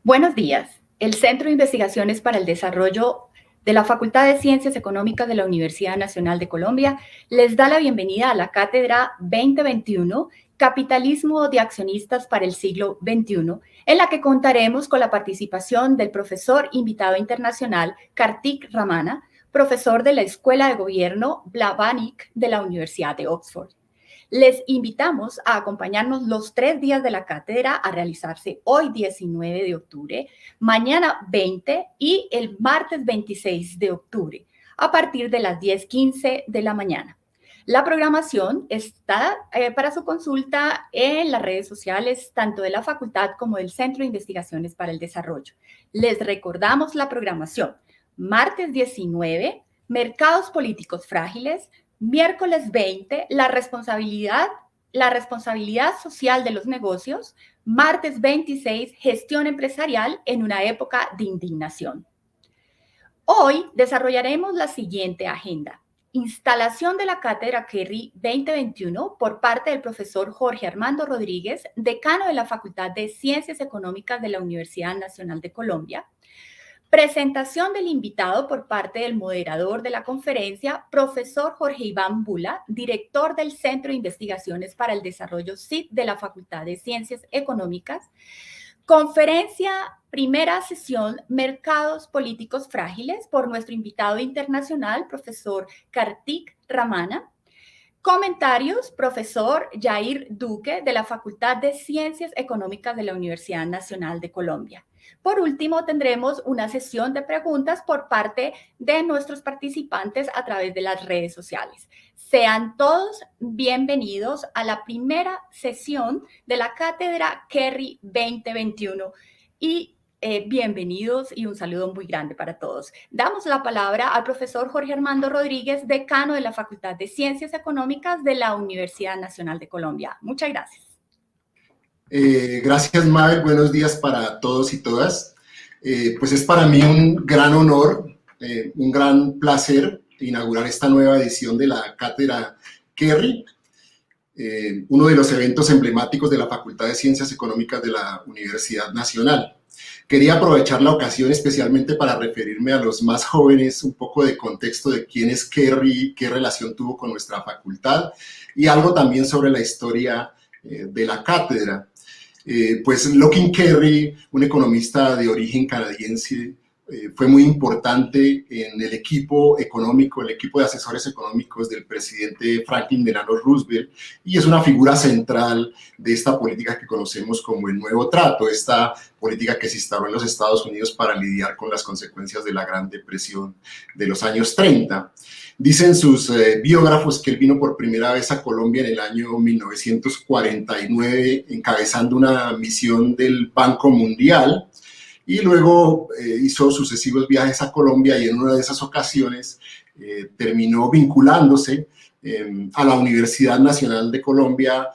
Buenos días. El Centro de Investigaciones para el Desarrollo de la Facultad de Ciencias Económicas de la Universidad Nacional de Colombia les da la bienvenida a la Cátedra 2021, Capitalismo de Accionistas para el siglo XXI, en la que contaremos con la participación del profesor invitado internacional Karthik Ramanna, profesor de la Escuela de Gobierno Globalization de la Universidad de Oxford. Les invitamos a acompañarnos los 3 días de la cátedra a realizarse hoy 19 de octubre, mañana 20 y el martes 26 de octubre, a partir de las 10:15 de la mañana. La programación está para su consulta en las redes sociales, tanto de la facultad como del Centro de Investigaciones para el Desarrollo. Les recordamos la programación. Martes 19, mercados políticos frágiles. Miércoles 20, la responsabilidad social de los negocios. Martes 26, gestión empresarial en una época de indignación. Hoy desarrollaremos la siguiente agenda. Instalación de la Cátedra Currier 2021 por parte del profesor Jorge Armando Rodríguez, decano de la Facultad de Ciencias Económicas de la Universidad Nacional de Colombia. Presentación del invitado por parte del moderador de la conferencia, profesor Jorge Iván Bula, director del Centro de Investigaciones para el Desarrollo SID de la Facultad de Ciencias Económicas. Conferencia, primera sesión, mercados políticos frágiles, por nuestro invitado internacional, profesor Karthik Ramanna. Comentarios, profesor Jair Duque, de la Facultad de Ciencias Económicas de la Universidad Nacional de Colombia. Por último, tendremos una sesión de preguntas por parte de nuestros participantes a través de las redes sociales. Sean todos bienvenidos a la primera sesión de la Cátedra Currier 2021 y bienvenidos y un saludo muy grande para todos. Damos la palabra al profesor Jorge Armando Rodríguez, decano de la Facultad de Ciencias Económicas de la Universidad Nacional de Colombia. Muchas gracias. Gracias, Mabel. Buenos días para todos y todas. Pues es para mí un gran honor, un gran placer inaugurar esta nueva edición de la Cátedra Currier, uno de los eventos emblemáticos de la Facultad de Ciencias Económicas de la Universidad Nacional. Quería aprovechar la ocasión especialmente para referirme a los más jóvenes, un poco de contexto de quién es Currier, qué relación tuvo con nuestra facultad y algo también sobre la historia de la cátedra. Pues Locking Currier, un economista de origen canadiense, fue muy importante en el equipo económico, el equipo de asesores económicos del presidente Franklin Delano Roosevelt, y es una figura central de esta política que conocemos como el Nuevo Trato, esta política que se instauró en los Estados Unidos para lidiar con las consecuencias de la Gran Depresión de los años 30. Dicen sus biógrafos que él vino por primera vez a Colombia en el año 1949, encabezando una misión del Banco Mundial, y luego hizo sucesivos viajes a Colombia y en una de esas ocasiones terminó vinculándose a la Universidad Nacional de Colombia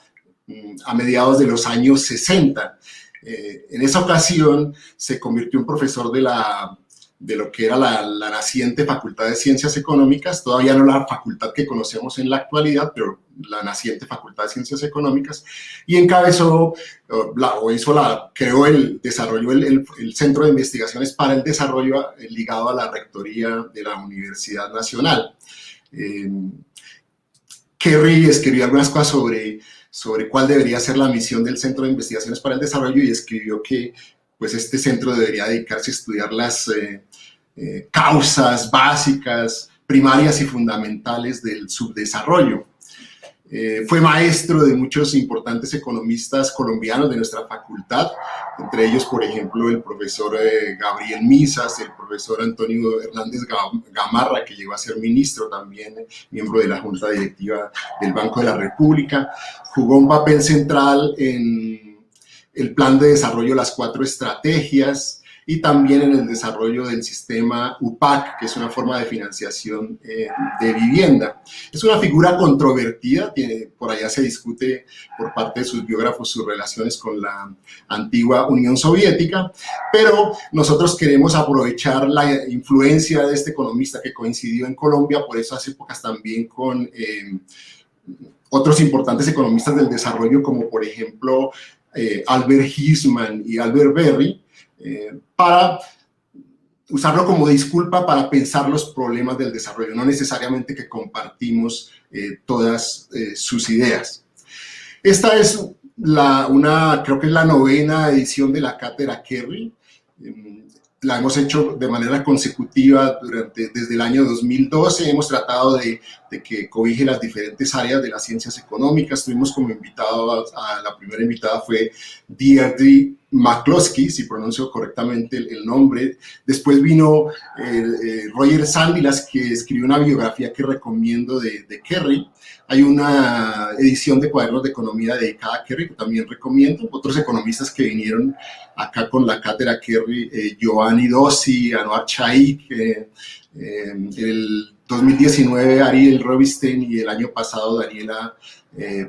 a mediados de los años 60. En esa ocasión se convirtió en profesor de lo que era la naciente Facultad de Ciencias Económicas, todavía no la facultad que conocemos en la actualidad, pero la naciente Facultad de Ciencias Económicas, y encabezó, desarrolló el Centro de Investigaciones para el Desarrollo ligado a la Rectoría de la Universidad Nacional. Currier escribió algunas cosas sobre cuál debería ser la misión del Centro de Investigaciones para el Desarrollo y escribió que pues este centro debería dedicarse a estudiar las causas básicas, primarias y fundamentales del subdesarrollo. Fue maestro de muchos importantes economistas colombianos de nuestra facultad, entre ellos, por ejemplo, el profesor Gabriel Misas, el profesor Antonio Hernández Gamarra, que llegó a ser ministro también, miembro de la Junta Directiva del Banco de la República. Jugó un papel central en el plan de desarrollo, las 4 estrategias, y también en el desarrollo del sistema UPAC, que es una forma de financiación de vivienda. Es una figura controvertida, por allá se discute por parte de sus biógrafos sus relaciones con la antigua Unión Soviética, pero nosotros queremos aprovechar la influencia de este economista que coincidió en Colombia por esas épocas también con otros importantes economistas del desarrollo, como por ejemplo Albert Hirschman y Albert Berry, para usarlo como disculpa para pensar los problemas del desarrollo, no necesariamente que compartimos todas sus ideas. Esta es creo que es la 9ª edición de la Cátedra Currier. La hemos hecho de manera consecutiva desde el año 2012. Hemos tratado de que cobije las diferentes áreas de las ciencias económicas. Tuvimos como invitado, la primera invitada fue Deirdre McCloskey, si pronuncio correctamente el nombre. Después vino Roger Sandilas, que escribió una biografía que recomiendo de Currier. Hay una edición de cuadernos de economía dedicada a Currier que también recomiendo. Otros economistas que vinieron acá con la cátedra Currier, Giovanni Dossi, Anwar Shaikh, el 2019 Ariel Robinstein y el año pasado Daniela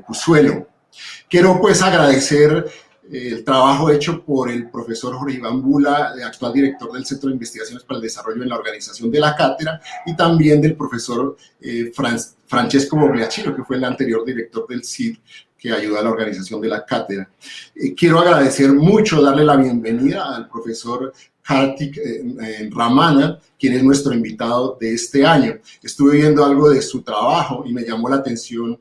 Puzuelo. Quiero pues agradecer el trabajo hecho por el profesor Jorge Iván Bula, actual director del Centro de Investigaciones para el Desarrollo en la organización de la cátedra, y también del profesor Francesco Bogliacino, que fue el anterior director del CID, que ayuda a la organización de la cátedra. Quiero agradecer mucho, darle la bienvenida al profesor Karthik Ramanna, quien es nuestro invitado de este año. Estuve viendo algo de su trabajo y me llamó la atención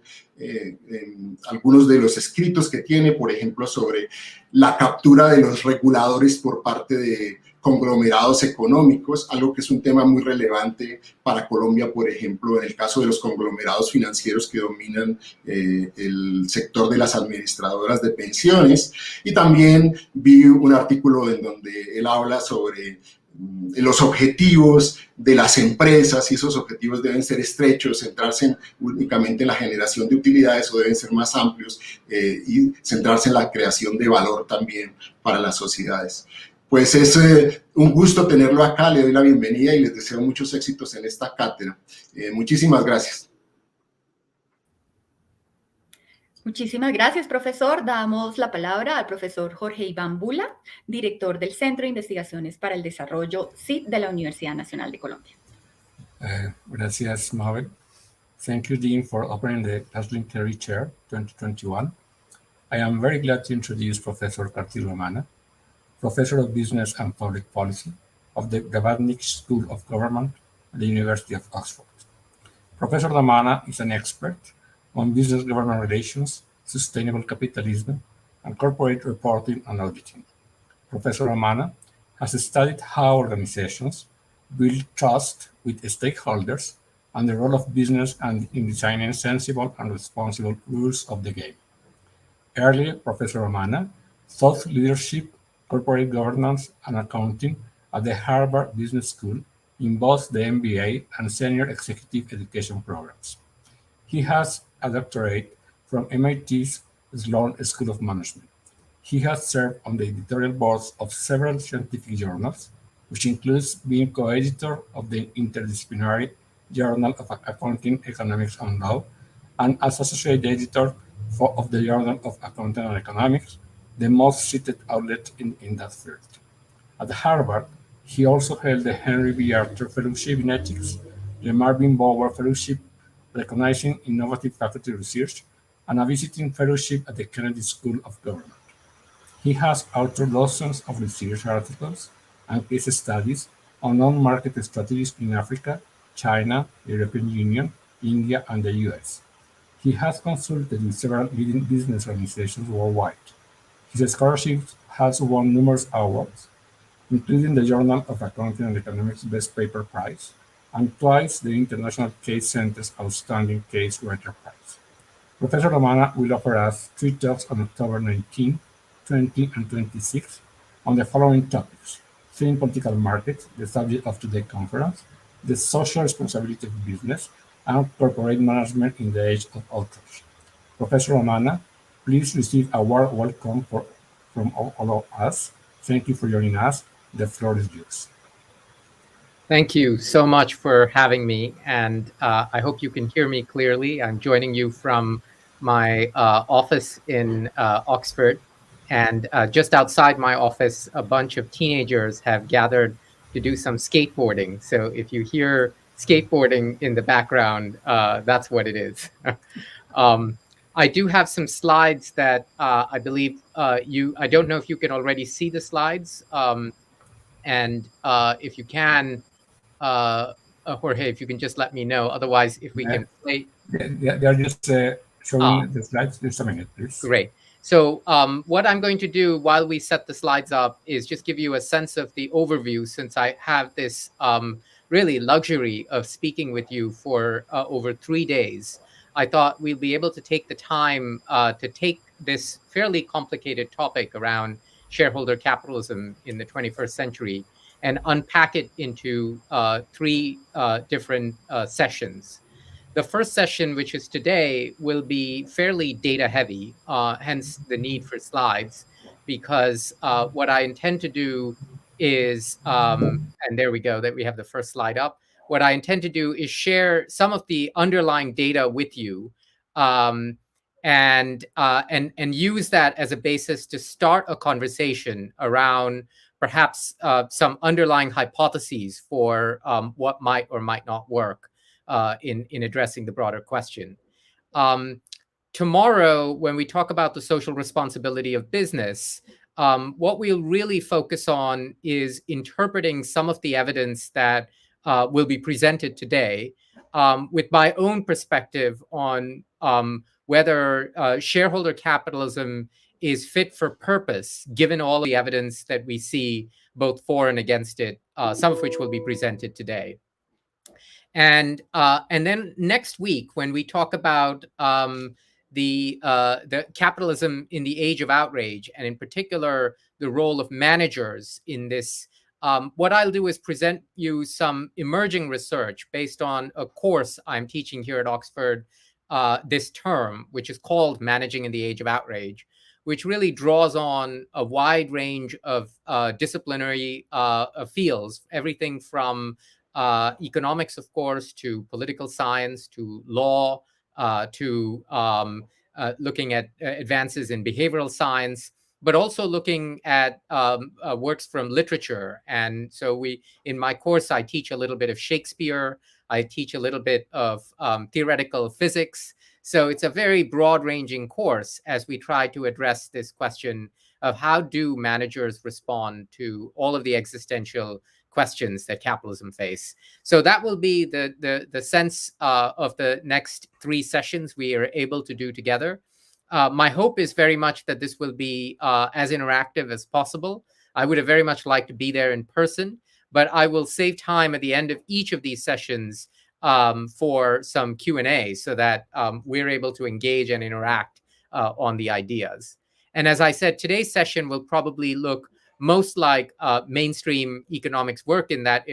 algunos de los escritos que tiene, por ejemplo, sobre la captura de los reguladores por parte de conglomerados económicos, algo que es un tema muy relevante para Colombia, por ejemplo, en el caso de los conglomerados financieros que dominan el sector de las administradoras de pensiones. Y también vi un artículo en donde él habla sobre los objetivos de las empresas, y esos objetivos deben ser estrechos, centrarse únicamente en la generación de utilidades, o deben ser más amplios y centrarse en la creación de valor también para las sociedades. Pues es un gusto tenerlo acá, le doy la bienvenida y les deseo muchos éxitos en esta cátedra. Muchísimas gracias. Muchísimas gracias, profesor. Damos la palabra al profesor Jorge Iván Bula, director del Centro de Investigaciones para el Desarrollo CID de la Universidad Nacional de Colombia. Gracias, Mabel. Thank you, Dean, for opening the Kathleen Carey Chair 2021. I am very glad to introduce Professor Karthik Ramanna, Professor of Business and Public Policy of the Globalization School of Government at the University of Oxford. Professor Ramanna is an expert on business-government relations, sustainable capitalism, and corporate reporting and auditing. Professor Ramanna has studied how organizations build trust with stakeholders and the role of business in designing sensible and responsible rules of the game. Earlier, Professor Ramanna taught leadership, corporate governance, and accounting at the Harvard Business School in both the MBA and Senior Executive Education programs. He has a doctorate from MIT's Sloan School of Management. He has served on the editorial boards of several scientific journals, which includes being co-editor of the interdisciplinary Journal of Accounting, Economics, and Law, and as associate editor of the Journal of Accounting and Economics, the most cited outlet in that field. At Harvard, he also held the Henry B. Arthur Fellowship in Ethics, the Marvin Bower Fellowship recognizing innovative faculty research, and a visiting fellowship at the Kennedy School of Government. He has authored dozens of research articles and case studies on non-market strategies in Africa, China, the European Union, India, and the US. He has consulted with several leading business organizations worldwide. His scholarship has won numerous awards, including the Journal of Accounting and Economics Best Paper Prize, and twice the International Case Center's Outstanding Case Writer Prize. Professor Ramanna will offer us 3 talks on October 19, 20, and 26 on the following topics: Thin Political Markets, the subject of today's conference, the social responsibility of business, and corporate management in the age of authors. Professor Ramanna, please receive a warm welcome from all of us. Thank you for joining us. The floor is yours. Thank you so much for having me, and I hope you can hear me clearly. I'm joining you from my office in Oxford, and just outside my office, a bunch of teenagers have gathered to do some skateboarding. So if you hear skateboarding in the background, that's what it is. I do have some slides that I believe I don't know if you can already see the slides. And if you can, Jorge, if you can just let me know. Otherwise, if we can play. They are just showing the slides. Just a minute, please. Great. So what I'm going to do while we set the slides up is just give you a sense of the overview, since I have this really luxury of speaking with you for over 3 days. I thought we'll be able to take the time to take this fairly complicated topic around shareholder capitalism in the 21st century and unpack it into 3 different sessions. The first session, which is today, will be fairly data heavy, hence the need for slides, because what I intend to do is, and there we go, that we have the first slide up. What I intend to do is share some of the underlying data with you, and use that as a basis to start a conversation around perhaps some underlying hypotheses for what might or might not work in addressing the broader question. Tomorrow, when we talk about the social responsibility of business, what we'll really focus on is interpreting some of the evidence that will be presented today with my own perspective on whether shareholder capitalism is fit for purpose, given all the evidence that we see both for and against it, some of which will be presented today. And then next week, when we talk about the capitalism in the age of outrage, and in particular the role of managers in this, what I'll do is present you some emerging research based on a course I'm teaching here at Oxford this term, which is called Managing in the Age of Outrage, which really draws on a wide range of disciplinary fields, everything from economics, of course, to political science, to law, to looking at advances in behavioral science, but also looking at works from literature. And so in my course, I teach a little bit of Shakespeare. I teach a little bit of theoretical physics. So it's a very broad-ranging course as we try to address this question of how do managers respond to all of the existential questions that capitalism face. So that will be the sense of the next 3 sessions we are able to do together. My hope is very much that this will be as interactive as possible. I would have very much liked to be there in person, but I will save time at the end of each of these sessions for some Q&A so that we're able to engage and interact on the ideas. And as I said, today's session will probably look most like mainstream economics work, in that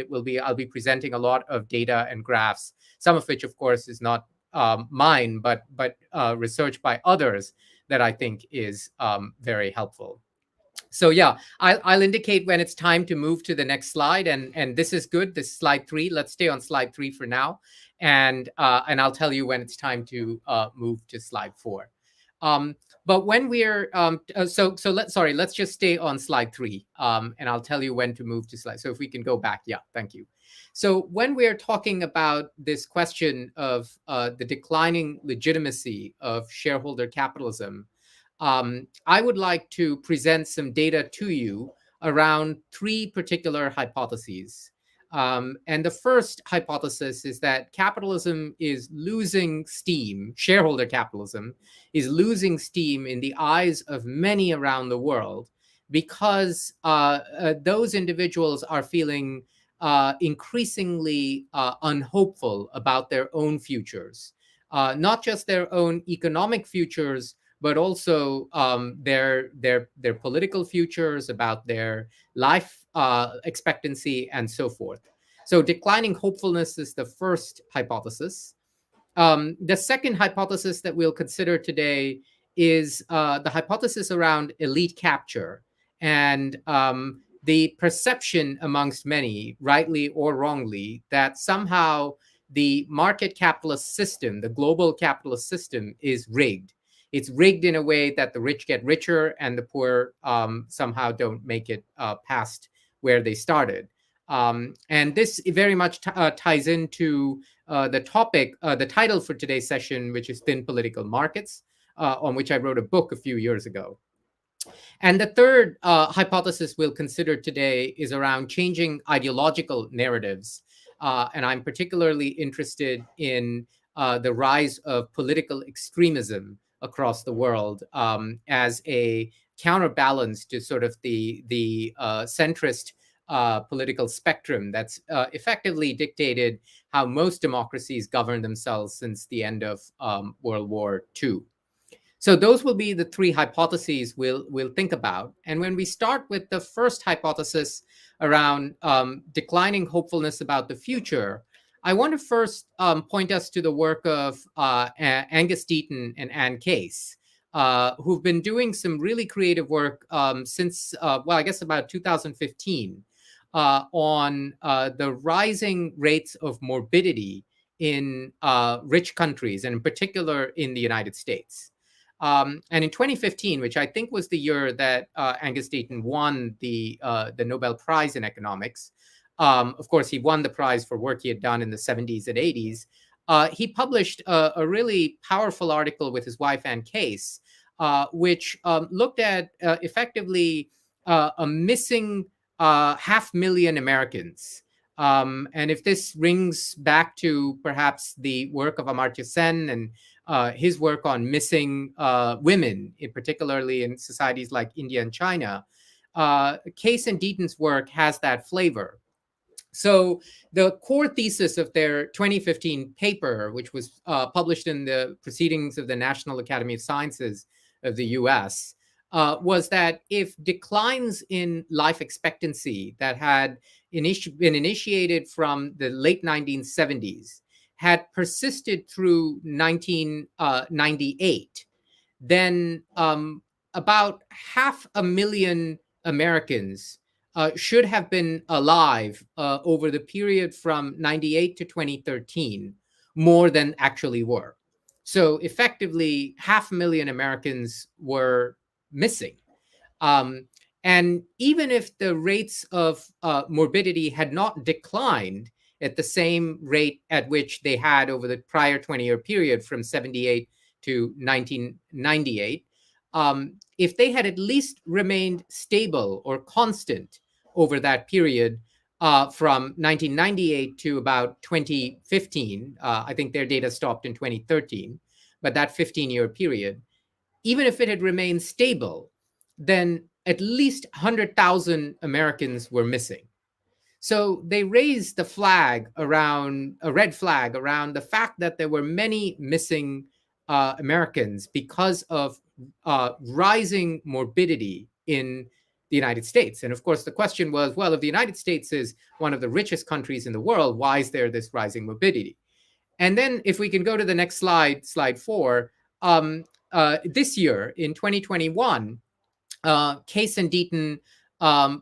I'll be presenting a lot of data and graphs, some of which, of course, is not mine, but research by others that I think is very helpful. So yeah, I'll indicate when it's time to move to the next slide, and this is good. This is slide 3. Let's stay on slide 3 for now, and I'll tell you when it's time to move to slide 4. But when we're let's just stay on slide 3, and I'll tell you when to move to slide. So if we can go back, yeah, thank you. So when we're talking about this question of the declining legitimacy of shareholder capitalism, I would like to present some data to you around 3 particular hypotheses. And the first hypothesis is that capitalism is losing steam, shareholder capitalism is losing steam in the eyes of many around the world because those individuals are feeling increasingly unhopeful about their own futures, not just their own economic futures, but also their political futures, about their life expectancy, and so forth. So declining hopefulness is the first hypothesis. The second hypothesis that we'll consider today is the hypothesis around elite capture and the perception amongst many, rightly or wrongly, that somehow the market capitalist system, the global capitalist system, is rigged. It's rigged in a way that the rich get richer and the poor somehow don't make it past where they started. And this very much ties into the topic, the title for today's session, which is Thin Political Markets. on which I wrote a book a few years ago. And the third hypothesis we'll consider today is around changing ideological narratives. And I'm particularly interested in the rise of political extremism across the world as a counterbalance to sort of the centrist political spectrum that's effectively dictated how most democracies govern themselves since the end of World War II. So those will be the three hypotheses we'll think about. And when we start with the first hypothesis around declining hopefulness about the future, I want to first point us to the work of Angus Deaton and Anne Case, who've been doing some really creative work since, well, I guess about 2015, on the rising rates of morbidity in rich countries, and in particular in the United States. And in 2015, which I think was the year that Angus Deaton won the Nobel Prize in economics, of course, he won the prize for work he had done in the 70s and 80s. He published a really powerful article with his wife, Anne Case, which looked at effectively a missing 500,000 Americans. And if this rings back to perhaps the work of Amartya Sen and his work on missing women, particularly in societies like India and China, Case and Deaton's work has that flavor. So the core thesis of their 2015 paper, which was published in the Proceedings of the National Academy of Sciences of the US, was that if declines in life expectancy that had been initiated from the late 1970s had persisted through 1998, then about 500,000 Americans should have been alive over the period from 98 to 2013, more than actually were. So effectively, 500,000 Americans were missing. And even if the rates of morbidity had not declined at the same rate at which they had over the prior 20-year period from 78 to 1998, if they had at least remained stable or constant over that period from 1998 to about 2015, I think their data stopped in 2013, but that 15-year period, even if it had remained stable, then at least 100,000 Americans were missing. So they raised the flag around, a red flag around the fact that there were many missing Americans because of rising morbidity in the United States. And of course, the question was, well, if the United States is one of the richest countries in the world, why is there this rising morbidity? And then if we can go to the next slide, slide 4, this year in 2021, Case and Deaton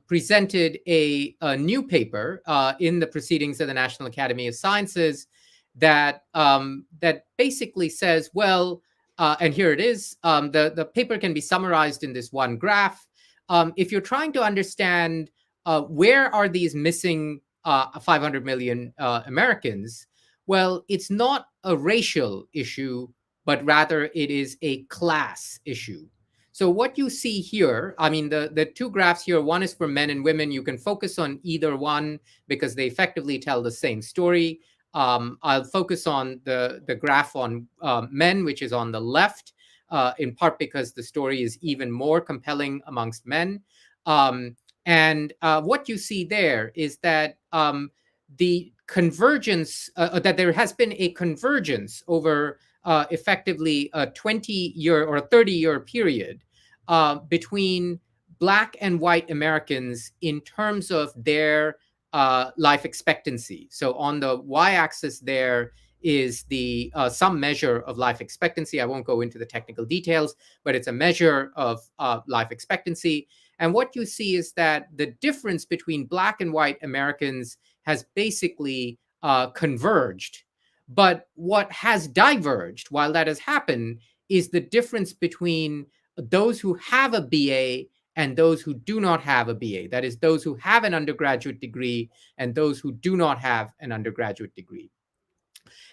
presented a new paper in the Proceedings of the National Academy of Sciences that basically says, well, and here it is, the paper can be summarized in this one graph. If you're trying to understand where are these missing 500 million Americans, well, it's not a racial issue, but rather it is a class issue. So what you see here, I mean, the two graphs here, one is for men and women. You can focus on either one because they effectively tell the same story. I'll focus on the graph on men, which is on the left, in part because the story is even more compelling amongst men. And what you see there is that the convergence, that there has been a convergence over effectively a 20-year or a 30-year period between Black and white Americans in terms of their life expectancy. So on the y-axis there is the some measure of life expectancy. I won't go into the technical details, but it's a measure of life expectancy. And what you see is that the difference between Black and white Americans has basically converged. But what has diverged while that has happened is the difference between those who have a BA and those who do not have a BA. That is, those who have an undergraduate degree and those who do not have an undergraduate degree.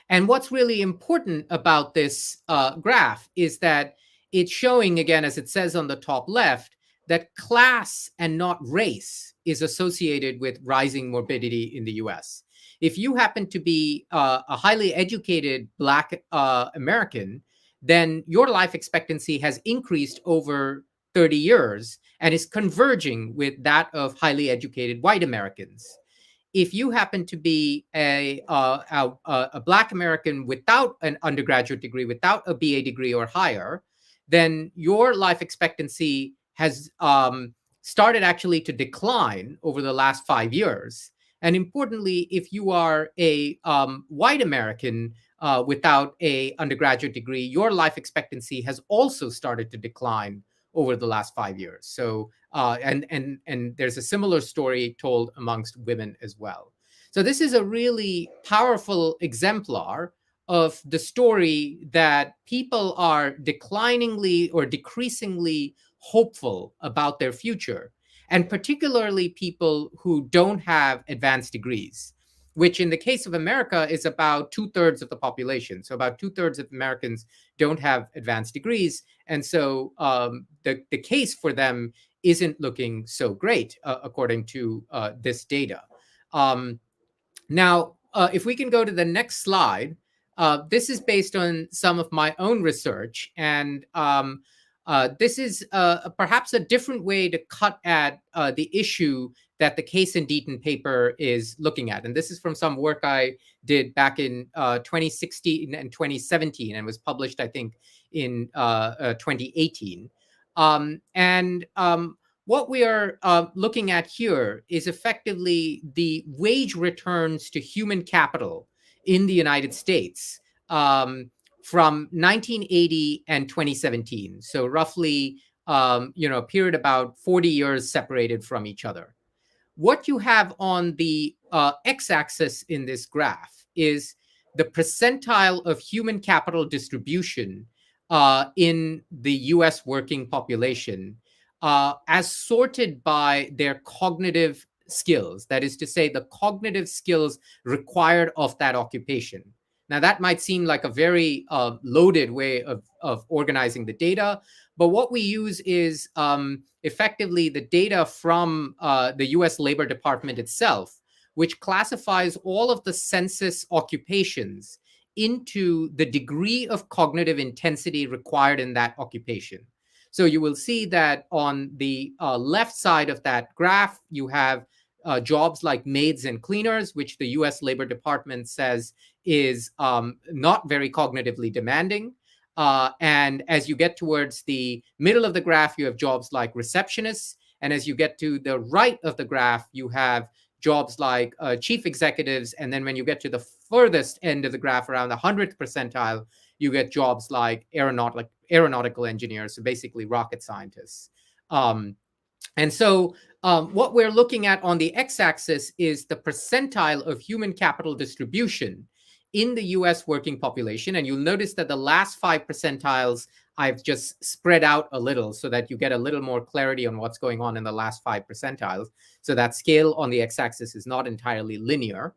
And what's really important about this graph is that it's showing, again, as it says on the top left, that class and not race is associated with rising morbidity in the US. If you happen to be a highly educated Black American, then your life expectancy has increased over 30 years and is converging with that of highly educated white Americans. If you happen to be a Black American without an undergraduate degree, without a BA degree or higher, then your life expectancy has started actually to decline over the last 5 years. And importantly, if you are a white American without a undergraduate degree, your life expectancy has also started to decline over the last 5 years. So, and there's a similar story told amongst women as well. So this is a really powerful exemplar of the story that people are decliningly or decreasingly hopeful about their future, and particularly people who don't have advanced degrees, which in the case of America is about 2/3 of the population. So about 2/3 of Americans don't have advanced degrees. And so the case for them isn't looking so great, according to this data. Now, if we can go to the next slide, this is based on some of my own research. And this is perhaps a different way to cut at the issue that the Case and Deaton paper is looking at. And this is from some work I did back in 2016 and 2017 and was published, I think, in 2018. What we are looking at here is effectively the wage returns to human capital in the United States from 1980 and 2017. So roughly, a period about 40 years separated from each other. What you have on the x-axis in this graph is the percentile of human capital distribution in the US working population as sorted by their cognitive skills. That is to say, the cognitive skills required of that occupation. Now, that might seem like a very loaded way of organizing the data, but what we use is effectively the data from the US Labor Department itself, which classifies all of the census occupations into the degree of cognitive intensity required in that occupation. So you will see that on the left side of that graph, you have jobs like maids and cleaners, which the US Labor Department says is not very cognitively demanding. And as you get towards the middle of the graph, you have jobs like receptionists. And as you get to the right of the graph, you have jobs like chief executives. And then when you get to the furthest end of the graph, around the 100th percentile, you get jobs like aeronautical engineers, so basically rocket scientists. And so what we're looking at on the x-axis is the percentile of human capital distribution in the US working population. And you'll notice that the last 5 percentiles I've just spread out a little so that you get a little more clarity on what's going on in the last 5 percentiles. So that scale on the x-axis is not entirely linear.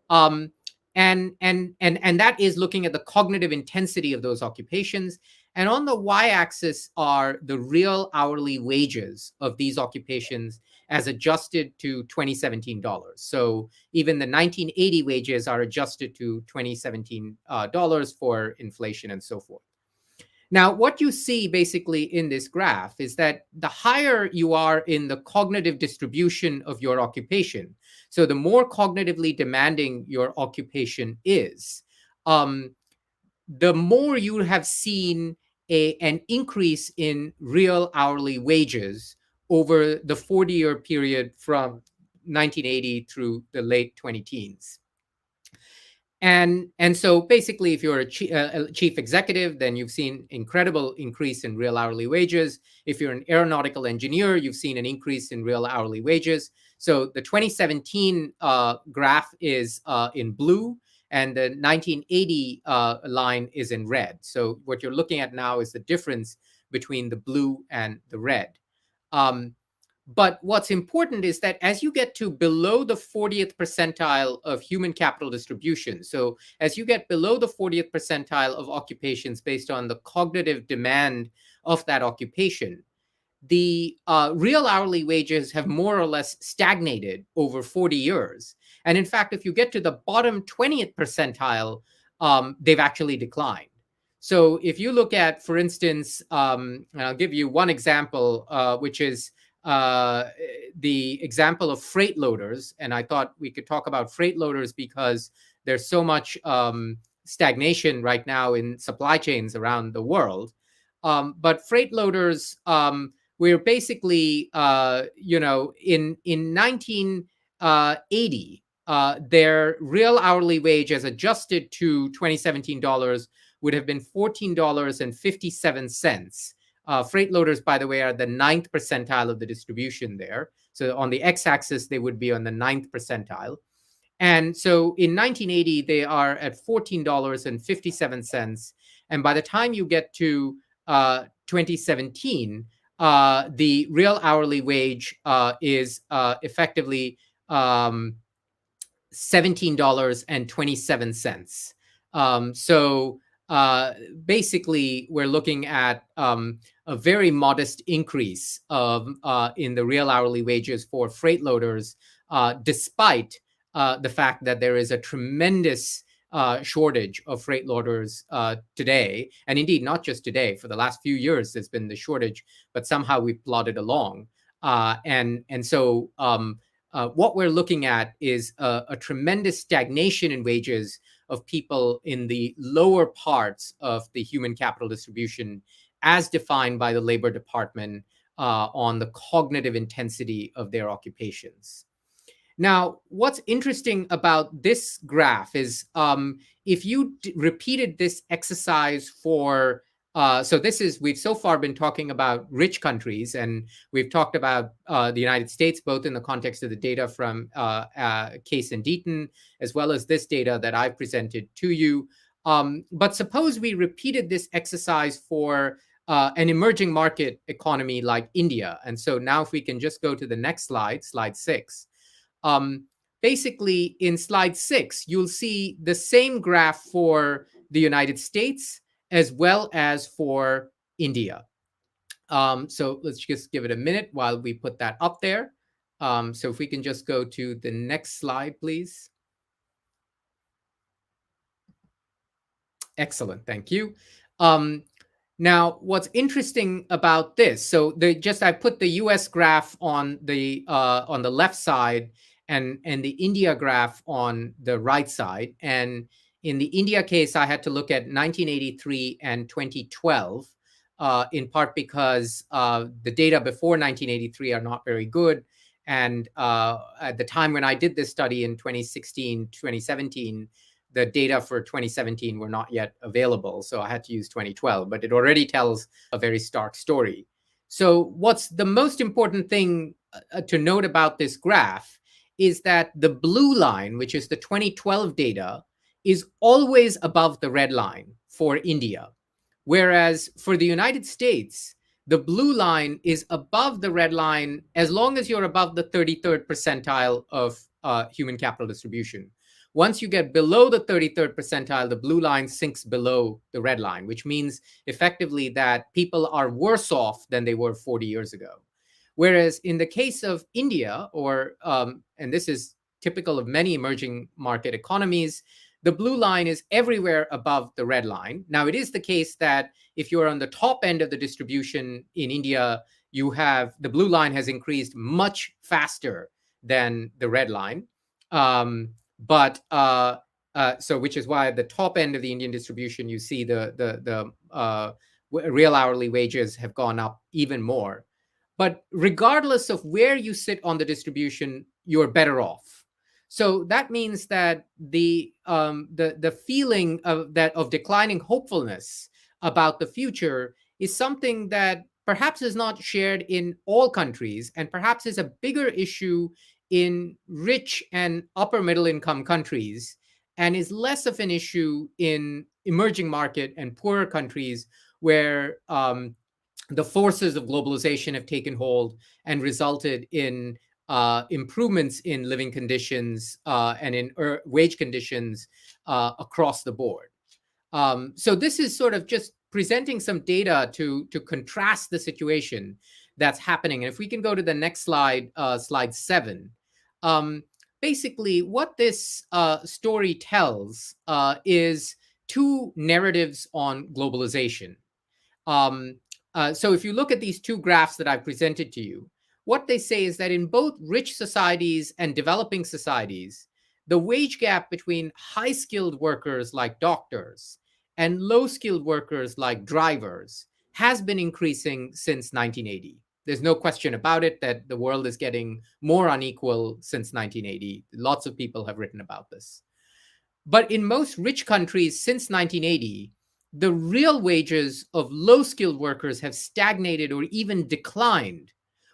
And that is looking at the cognitive intensity of those occupations. And on the y-axis are the real hourly wages of these occupations as adjusted to 2017 dollars. So even the 1980 wages are adjusted to 2017 dollars for inflation and so forth. Now, what you see basically in this graph is that the higher you are in the cognitive distribution of your occupation, so the more cognitively demanding your occupation is, the more you have seen an increase in real hourly wages over the 40-year period from 1980 through the late 2010s. And so basically, if you're a chief executive, then you've seen incredible increase in real hourly wages. If you're an aeronautical engineer, you've seen an increase in real hourly wages. So the 2017 graph is in blue, and the 1980 line is in red. So what you're looking at now is the difference between the blue and the red. But what's important is that as you get to below the 40th percentile of human capital distribution, so as you get below the 40th percentile of occupations based on the cognitive demand of that occupation, the real hourly wages have more or less stagnated over 40 years. And in fact, if you get to the bottom 20th percentile, they've actually declined. So if you look at, for instance, and I'll give you one example, which is the example of freight loaders. And I thought we could talk about freight loaders because there's so much stagnation right now in supply chains around the world. But freight loaders, we're basically, in 1980, their real hourly wage as adjusted to 2017 dollars would have been $14.57. Freight loaders, by the way, are the 9th percentile of the distribution there. So on the x-axis, they would be on the 9th percentile. And so in 1980, they are at $14.57. And by the time you get to 2017, the real hourly wage is effectively $17.27. So basically, we're looking at a very modest increase in the real hourly wages for freight loaders, despite the fact that there is a tremendous shortage of freight loaders today. And indeed, not just today. For the last few years, there's been the shortage, but somehow we've plodded along. So what we're looking at is a tremendous stagnation in wages of people in the lower parts of the human capital distribution as defined by the Labor Department on the cognitive intensity of their occupations. Now, what's interesting about this graph is if you repeated this exercise for we've so far been talking about rich countries, and we've talked about the United States, both in the context of the data from Case and Deaton, as well as this data that I've presented to you. But suppose we repeated this exercise for an emerging market economy like India. And so now if we can just go to the next slide, slide 6. Basically, in slide 6, you'll see the same graph for the United States as well as for India. So let's just give it a minute while we put that up there. So if we can just go to the next slide, please. Excellent, thank you. Now, what's interesting about this? So I put the U.S. graph on the left side and the India graph on the right side. And in the India case, I had to look at 1983 and 2012, in part because the data before 1983 are not very good. And at the time when I did this study in 2016, 2017, the data for 2017 were not yet available. So I had to use 2012, but it already tells a very stark story. So what's the most important thing to note about this graph is that the blue line, which is the 2012 data, is always above the red line for India. Whereas for the United States, the blue line is above the red line as long as you're above the 33rd percentile of human capital distribution. Once you get below the 33rd percentile, the blue line sinks below the red line, which means effectively that people are worse off than they were 40 years ago. Whereas in the case of India, and this is typical of many emerging market economies, the blue line is everywhere above the red line. Now, it is the case that if you're on the top end of the distribution in India, the blue line has increased much faster than the red line. Which is why at the top end of the Indian distribution, you see the real hourly wages have gone up even more. But regardless of where you sit on the distribution, you're better off. So that means that the feeling of declining hopefulness about the future is something that perhaps is not shared in all countries, and perhaps is a bigger issue in rich and upper middle income countries, and is less of an issue in emerging market and poorer countries where the forces of globalization have taken hold and resulted in improvements in living conditions and in wage conditions across the board. So this is sort of just presenting some data to contrast the situation that's happening. And if we can go to the next slide, slide 7. Basically, what this story tells is two narratives on globalization. So if you look at these two graphs that I've presented to you, what they say is that in both rich societies and developing societies, the wage gap between high-skilled workers like doctors and low-skilled workers like drivers has been increasing since 1980. There's no question about it that the world is getting more unequal since 1980. Lots of people have written about this. But in most rich countries since 1980, the real wages of low-skilled workers have stagnated or even declined,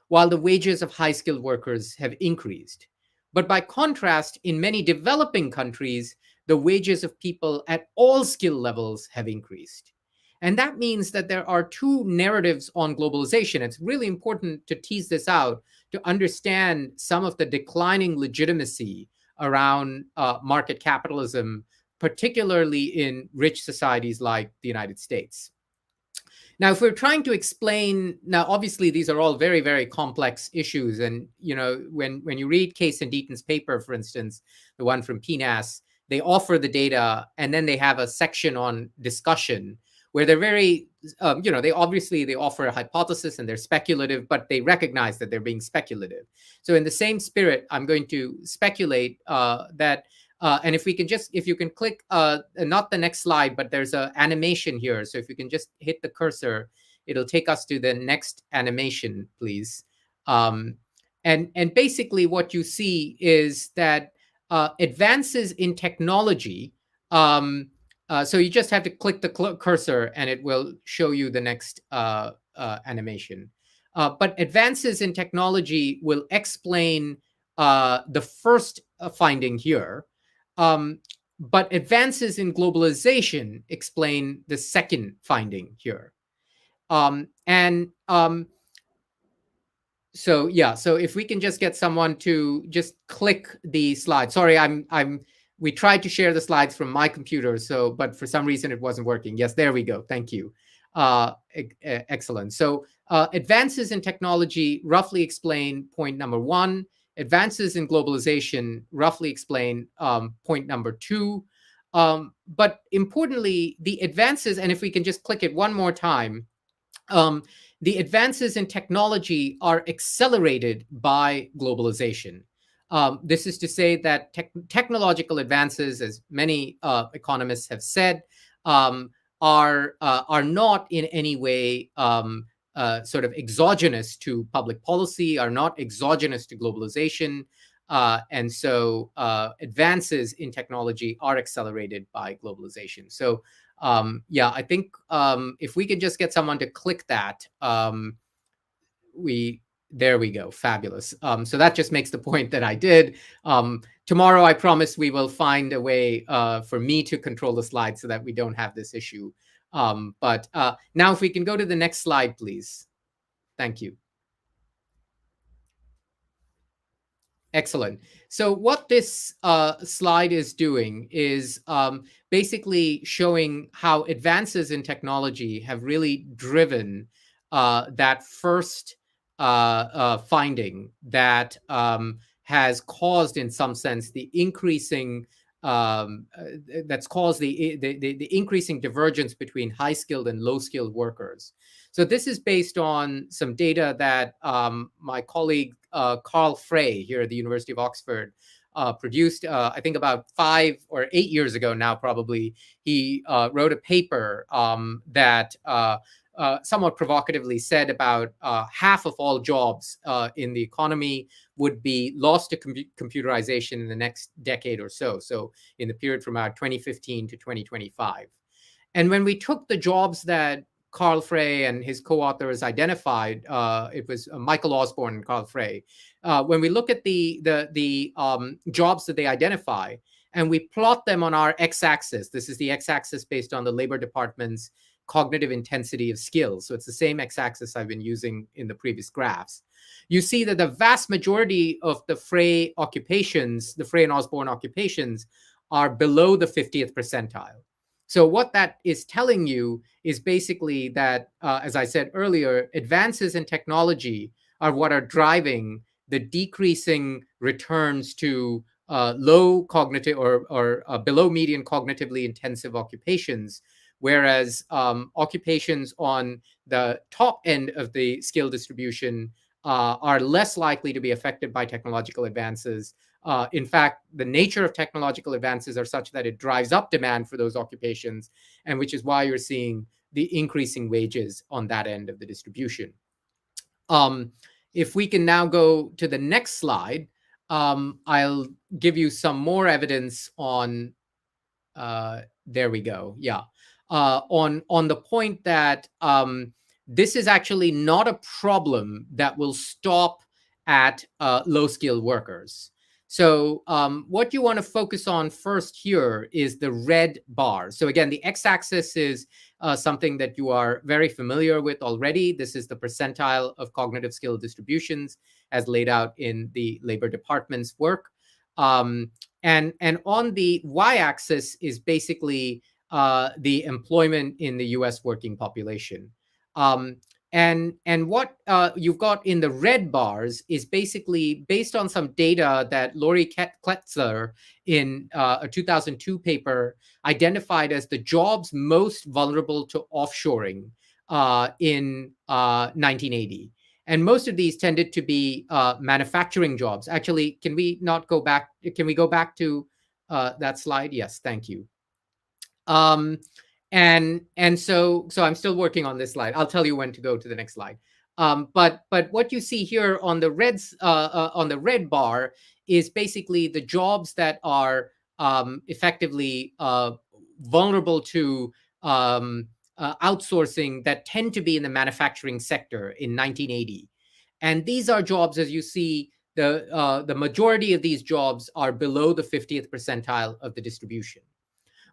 while the wages of high-skilled workers have increased. But by contrast, in many developing countries, the wages of people at all skill levels have increased. And that means that there are two narratives on globalization. It's really important to tease this out to understand some of the declining legitimacy around market capitalism, particularly in rich societies like the United States. Now, if we're trying to explain, now obviously these are all very, very complex issues. And when you read Case and Deaton's paper, for instance, the one from PNAS, they offer the data and then they have a section on discussion where they're very, they offer a hypothesis and they're speculative, but they recognize that they're being speculative. So in the same spirit, I'm going to speculate that, and if you can click, not the next slide, but there's an animation here. So if you can just hit the cursor, it'll take us to the next animation, please. And basically what you see is that advances in technology, so you just have to click the cursor and it will show you the next animation. But advances in technology will explain the first finding here. But advances in globalization explain the second finding here. So if we can just get someone to just click the slide. Sorry, we tried to share the slides from my computer, but for some reason it wasn't working. Yes, there we go. Thank you. Excellent. So advances in technology roughly explain point number 1. Advances in globalization roughly explain point number 2. But importantly, the advances, and if we can just click it one more time, the advances in technology are accelerated by globalization. This is to say that technological advances, as many economists have said, are not in any way sort of exogenous to public policy, are not exogenous to globalization. And so advances in technology are accelerated by globalization. So I think if we could just get someone to click that, there we go. Fabulous. So that just makes the point that I did. Tomorrow, I promise we will find a way for me to control the slides so that we don't have this issue. But now if we can go to the next slide, please. Thank you. Excellent. So what this slide is doing is basically showing how advances in technology have really driven that first finding that has caused, in some sense, the increasing the increasing divergence between high-skilled and low-skilled workers. So this is based on some data that my colleague Karl Frey here at the University of Oxford produced, I think about 5 or 8 years ago now, probably. He wrote a paper that somewhat provocatively said about half of all jobs in the economy would be lost to computerization in the next decade or so. So in the period from about 2015 to 2025. And when we took the jobs that Karl Frey and his co-authors identified, it was Michael Osborne and Karl Frey. When we look at the jobs that they identify, and we plot them on our x-axis, this is the x-axis based on the Labor Department's cognitive intensity of skills. So it's the same x-axis I've been using in the previous graphs. You see that the vast majority of the Frey occupations, the Frey and Osborne occupations, are below the 50th percentile. So what that is telling you is basically that, as I said earlier, advances in technology are what are driving the decreasing returns to low cognitive or below median cognitively intensive occupations, whereas occupations on the top end of the skill distribution are less likely to be affected by technological advances. In fact, the nature of technological advances are such that it drives up demand for those occupations, and which is why you're seeing the increasing wages on that end of the distribution. If we can now go to the next slide, I'll give you some more evidence on, there we go, yeah, on the point that this is actually not a problem that will stop at low-skilled workers. So what you want to focus on first here is the red bar. So again, the x-axis is something that you are very familiar with already. This is the percentile of cognitive skill distributions as laid out in the Labor Department's work. And on the y-axis is basically the employment in the US working population. And what you've got in the red bars is basically based on some data that Lori Kletzler in a 2002 paper identified as the jobs most vulnerable to offshoring in 1980. And most of these tended to be manufacturing jobs. Actually, can we not go back? Can we go back to that slide? Yes, thank you. And so I'm still working on this slide. I'll tell you when to go to the next slide. But what you see here on the red bar is basically the jobs that are effectively vulnerable to outsourcing that tend to be in the manufacturing sector in 1980. And these are jobs, as you see, the majority of these jobs are below the 50th percentile of the distribution.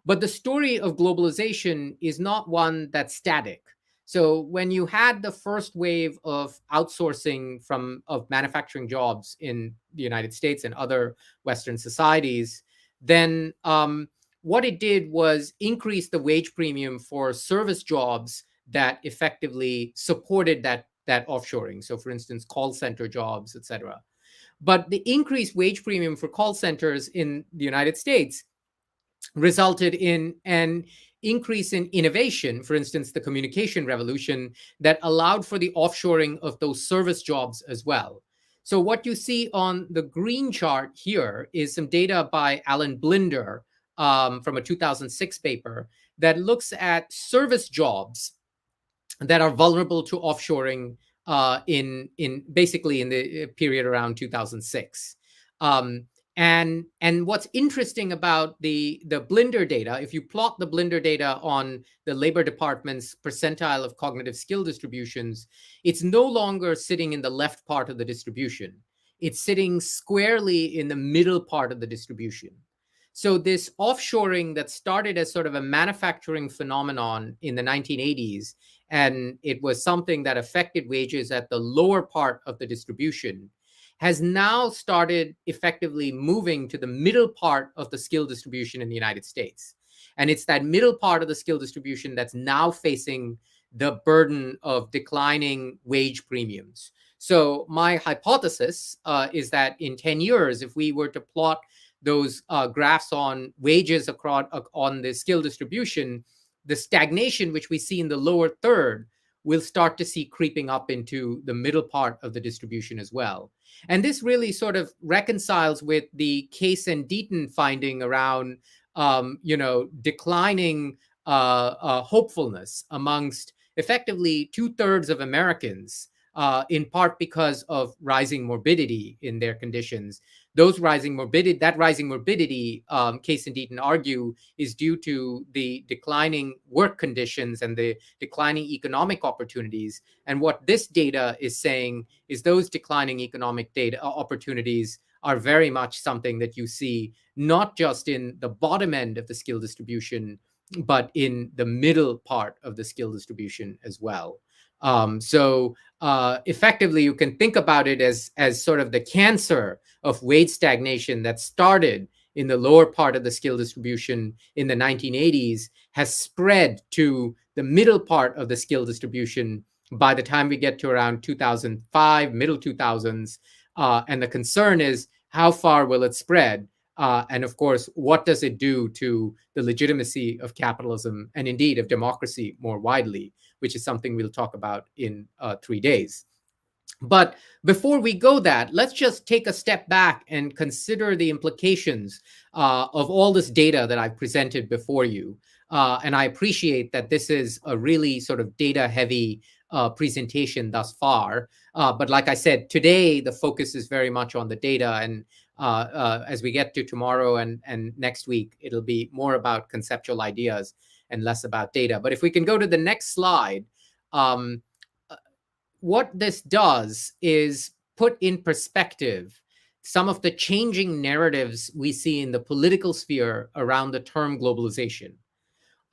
But the story of globalization is not one that's static. So when you had the first wave of outsourcing of manufacturing jobs in the United States and other Western societies, then what it did was increase the wage premium for service jobs that effectively supported that offshoring. So for instance, call center jobs, et cetera. But the increased wage premium for call centers in the United States resulted in an increase in innovation, for instance, the communication revolution, that allowed for the offshoring of those service jobs as well. So what you see on the green chart here is some data by Alan Blinder from a 2006 paper that looks at service jobs that are vulnerable to offshoring in basically in the period around 2006. And what's interesting about the Blinder data, if you plot the Blinder data on the Labor Department's percentile of cognitive skill distributions, it's no longer sitting in the left part of the distribution. It's sitting squarely in the middle part of the distribution. So this offshoring that started as sort of a manufacturing phenomenon in the 1980s, and it was something that affected wages at the lower part of the distribution, has now started effectively moving to the middle part of the skill distribution in the United States. And it's that middle part of the skill distribution that's now facing the burden of declining wage premiums. So my hypothesis is that in 10 years, if we were to plot those graphs on wages across on the skill distribution, the stagnation which we see in the lower third we'll start to see creeping up into the middle part of the distribution as well. And this really sort of reconciles with the Case and Deaton finding around, declining hopefulness amongst effectively 2/3 of Americans, in part because of rising morbidity in their conditions. That rising morbidity, Case and Deaton argue, is due to the declining work conditions and the declining economic opportunities. And what this data is saying is those declining economic opportunities are very much something that you see not just in the bottom end of the skill distribution, but in the middle part of the skill distribution as well. So effectively, you can think about it as sort of the cancer of wage stagnation that started in the lower part of the skill distribution in the 1980s has spread to the middle part of the skill distribution by the time we get to around 2005, middle 2000s. And the concern is, how far will it spread? And of course, what does it do to the legitimacy of capitalism and indeed of democracy more widely, which is something we'll talk about in 3 days. But before we go that, let's just take a step back and consider the implications of all this data that I've presented before you. And I appreciate that this is a really sort of data-heavy presentation thus far. But like I said, today the focus is very much on the data. And as we get to tomorrow and next week, it'll be more about conceptual ideas and less about data. But if we can go to the next slide, what this does is put in perspective some of the changing narratives we see in the political sphere around the term globalization.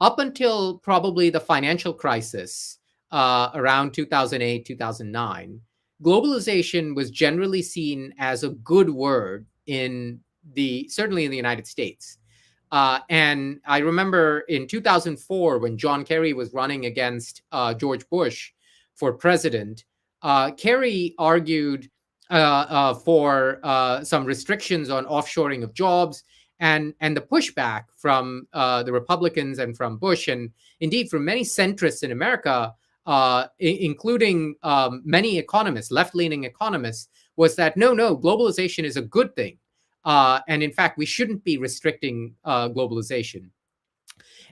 Up until probably the financial crisis around 2008, 2009, globalization was generally seen as a good word certainly in the United States. And I remember in 2004, when John Kerry was running against George Bush for president, Kerry argued for some restrictions on offshoring of jobs, and the pushback from the Republicans and from Bush, and indeed from many centrists in America, including many economists, left-leaning economists, was that no, globalization is a good thing. And in fact, we shouldn't be restricting globalization.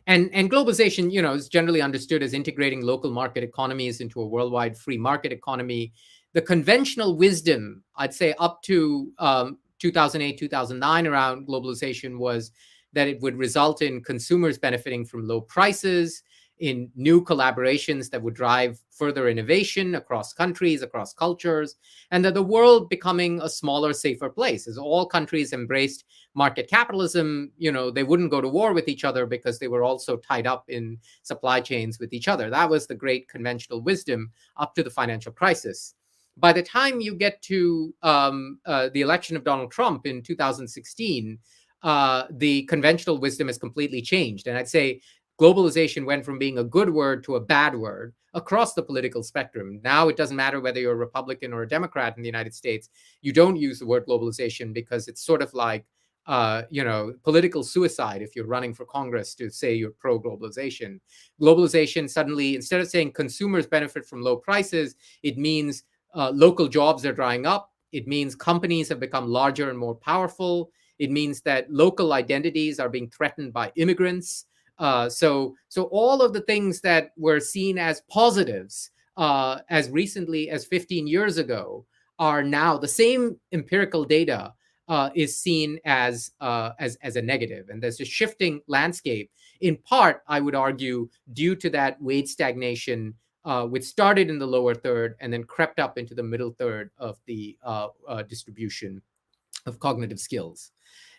And globalization, is generally understood as integrating local market economies into a worldwide free market economy. The conventional wisdom, I'd say up to 2008, 2009 around globalization was that it would result in consumers benefiting from low prices, in new collaborations that would drive further innovation across countries, across cultures, and that the world becoming a smaller, safer place. As all countries embraced market capitalism, they wouldn't go to war with each other because they were also tied up in supply chains with each other. That was the great conventional wisdom up to the financial crisis. By the time you get to the election of Donald Trump in 2016, the conventional wisdom has completely changed. And I'd say globalization went from being a good word to a bad word across the political spectrum. Now it doesn't matter whether you're a Republican or a Democrat in the United States. You don't use the word globalization because it's sort of like, political suicide if you're running for Congress to say you're pro-globalization. Globalization suddenly, instead of saying consumers benefit from low prices, it means local jobs are drying up. It means companies have become larger and more powerful. It means that local identities are being threatened by immigrants. So all of the things that were seen as positives as recently as 15 years ago are now, the same empirical data is seen as a negative. And there's a shifting landscape, in part, I would argue, due to that wage stagnation, which started in the lower third and then crept up into the middle third of the distribution of cognitive skills.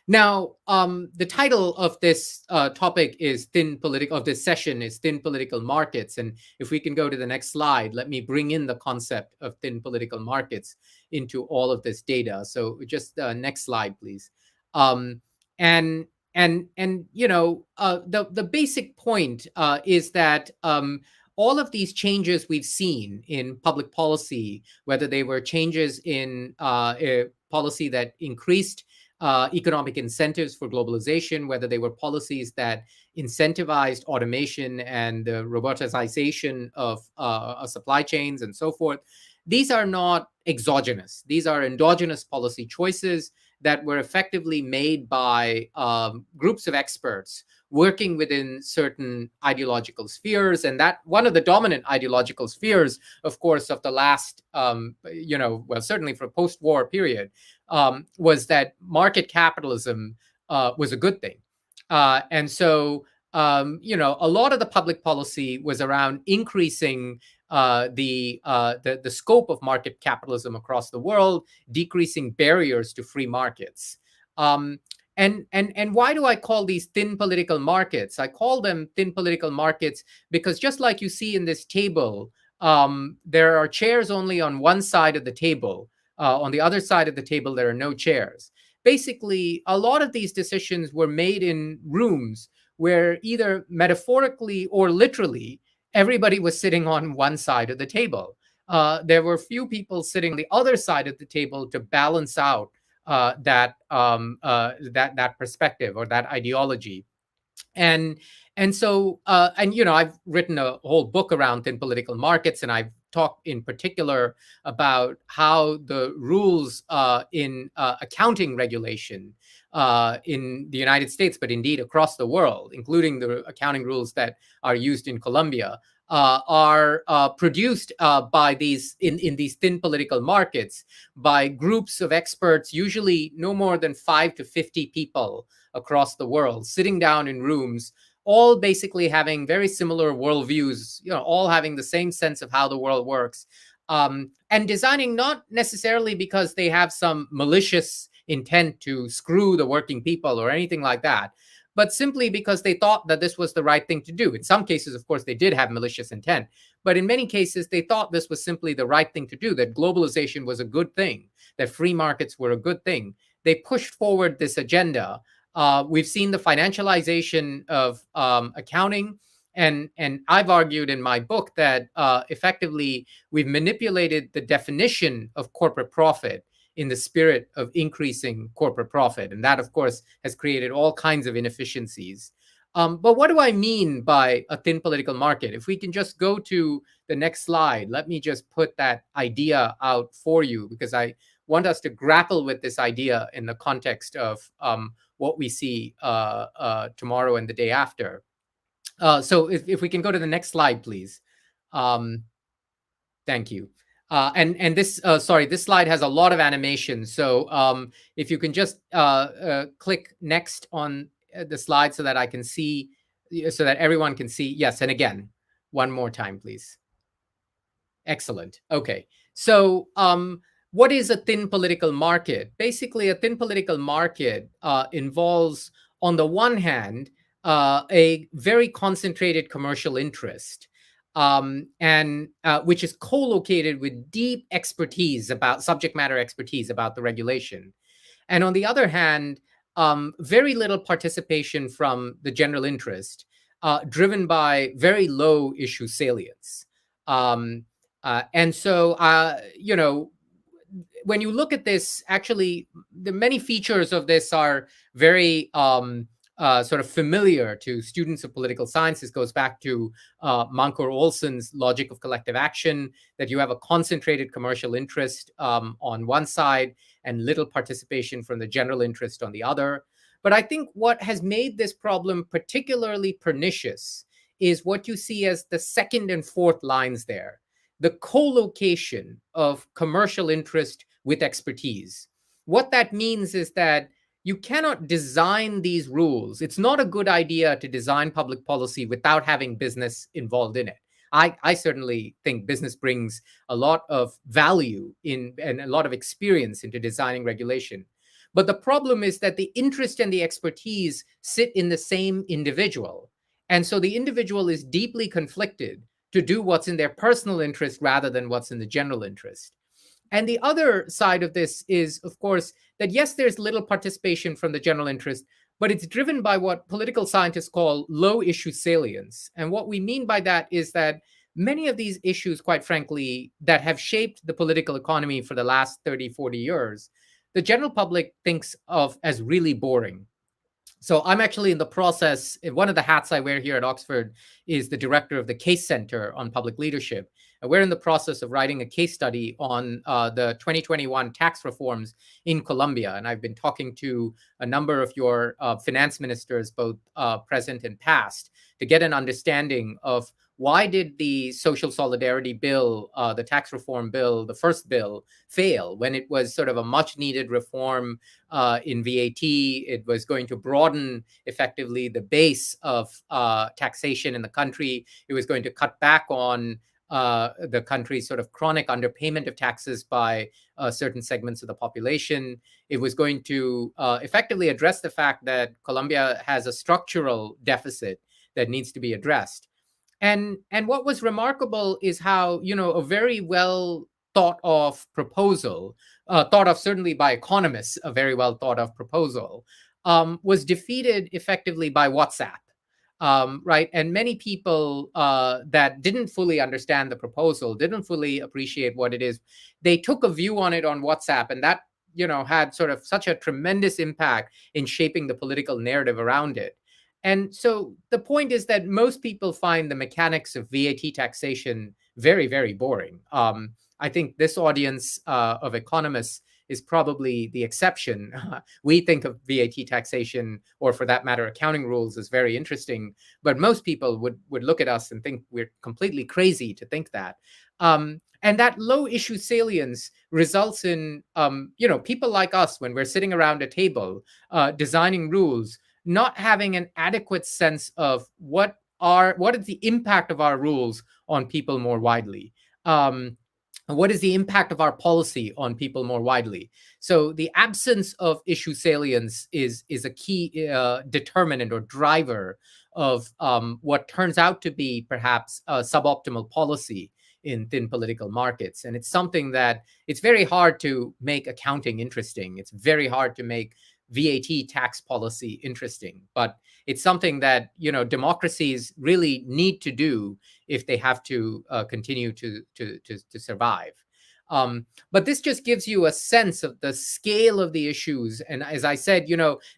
Now, the title of this topic is this session is Thin Political Markets. And if we can go to the next slide, let me bring in the concept of thin political markets into all of this data. So just next slide, please. The basic point is that all of these changes we've seen in public policy, whether they were changes in policy that increased economic incentives for globalization, whether they were policies that incentivized automation and the robotization of supply chains and so forth, these are not exogenous. These are endogenous policy choices that were effectively made by groups of experts working within certain ideological spheres. And that one of the dominant ideological spheres, of course, of the last, certainly for post-war period, was that market capitalism was a good thing. And so, a lot of the public policy was around increasing the scope of market capitalism across the world, decreasing barriers to free markets. And why do I call these thin political markets? I call them thin political markets because just like you see in this table, there are chairs only on one side of the table. On the other side of the table, there are no chairs. basically a lot of these decisions were made in rooms where either metaphorically or literally everybody was sitting on one side of the table. There were few people sitting on the other side of the table to balance out that perspective or that ideology. And so I've written a whole book around thin political markets, and I've talked in particular about how the rules in accounting regulation in the United States, but indeed across the world, including the accounting rules that are used in Colombia, are produced by these in these thin political markets by groups of experts, usually no more than 5 to 50 people across the world, sitting down in rooms, all basically having very similar worldviews, all having the same sense of how the world works, and designing not necessarily because they have some malicious intent to screw the working people or anything like that, but simply because they thought that this was the right thing to do. In some cases, of course, they did have malicious intent, but in many cases, they thought this was simply the right thing to do, that globalization was a good thing, that free markets were a good thing. They pushed forward this agenda. We've seen the financialization of accounting, and I've argued in my book that effectively we've manipulated the definition of corporate profit in the spirit of increasing corporate profit. And that, of course, has created all kinds of inefficiencies. But what do I mean by a thin political market? If we can just go to the next slide, let me just put that idea out for you, because I want us to grapple with this idea in the context of what we see tomorrow and the day after. So if we can go to the next slide, please. Thank you. And this, this slide has a lot of animation. So if you can just click next on the slide so that I can see, so that everyone can see. Yes, and again, one more time, please. Excellent. Okay. So what is a thin political market? Basically, a thin political market involves, on the one hand, a very concentrated commercial interest, and which is co-located with deep expertise about subject matter expertise about the regulation. And on the other hand, very little participation from the general interest, driven by very low issue salience. And so, when you look at this, actually, the many features of this are very sort of familiar to students of political science. This goes back to Mancur Olson's logic of collective action, that you have a concentrated commercial interest on one side and little participation from the general interest on the other. But I think what has made this problem particularly pernicious is what you see as the second and fourth lines there, the co-location of commercial interest with expertise. What that means is that you cannot design these rules. It's not a good idea to design public policy without having business involved in it. I certainly think business brings a lot of value in and a lot of experience into designing regulation. But the problem is that the interest and the expertise sit in the same individual. And so the individual is deeply conflicted to do what's in their personal interest rather than what's in the general interest. And the other side of this is, of course, that yes, there's little participation from the general interest, but it's driven by what political scientists call low issue salience. And what we mean by that is that many of these issues, quite frankly, that have shaped the political economy for the last 30, 40 years, the general public thinks of as really boring. So I'm actually in the process, one of the hats I wear here at Oxford is the director of the Case Center on Public Leadership. And we're in the process of writing a case study on the 2021 tax reforms in Colombia. And I've been talking to a number of your finance ministers, both present and past, to get an understanding of why did the social solidarity bill, the tax reform bill, the first bill, fail when it was sort of a much needed reform in VAT. It was going to broaden effectively the base of taxation in the country. It was going to cut back on the country's sort of chronic underpayment of taxes by certain segments of the population. It was going to effectively address the fact that Colombia has a structural deficit that needs to be addressed. And what was remarkable is how, a very well thought of proposal, thought of certainly by economists, a very well thought of proposal, was defeated effectively by WhatsApp. Right. And many people that didn't fully understand the proposal, didn't fully appreciate what it is, they took a view on it on WhatsApp, and that, had sort of such a tremendous impact in shaping the political narrative around it. And so the point is that most people find the mechanics of VAT taxation very, very boring. I think this audience of economists is probably the exception. We think of VAT taxation, or for that matter, accounting rules, as very interesting, but most people would look at us and think we're completely crazy to think that. And that low issue salience results in, people like us, when we're sitting around a table designing rules, not having an adequate sense of what is the impact of our rules on people more widely. What is the impact of our policy on people more widely? So the absence of issue salience is a key determinant or driver of what turns out to be perhaps a suboptimal policy in thin political markets. And it's something that it's very hard to make accounting interesting. It's very hard to make VAT tax policy interesting, but it's something that democracies really need to do if they have to continue to survive. But this just gives you a sense of the scale of the issues. And as I said,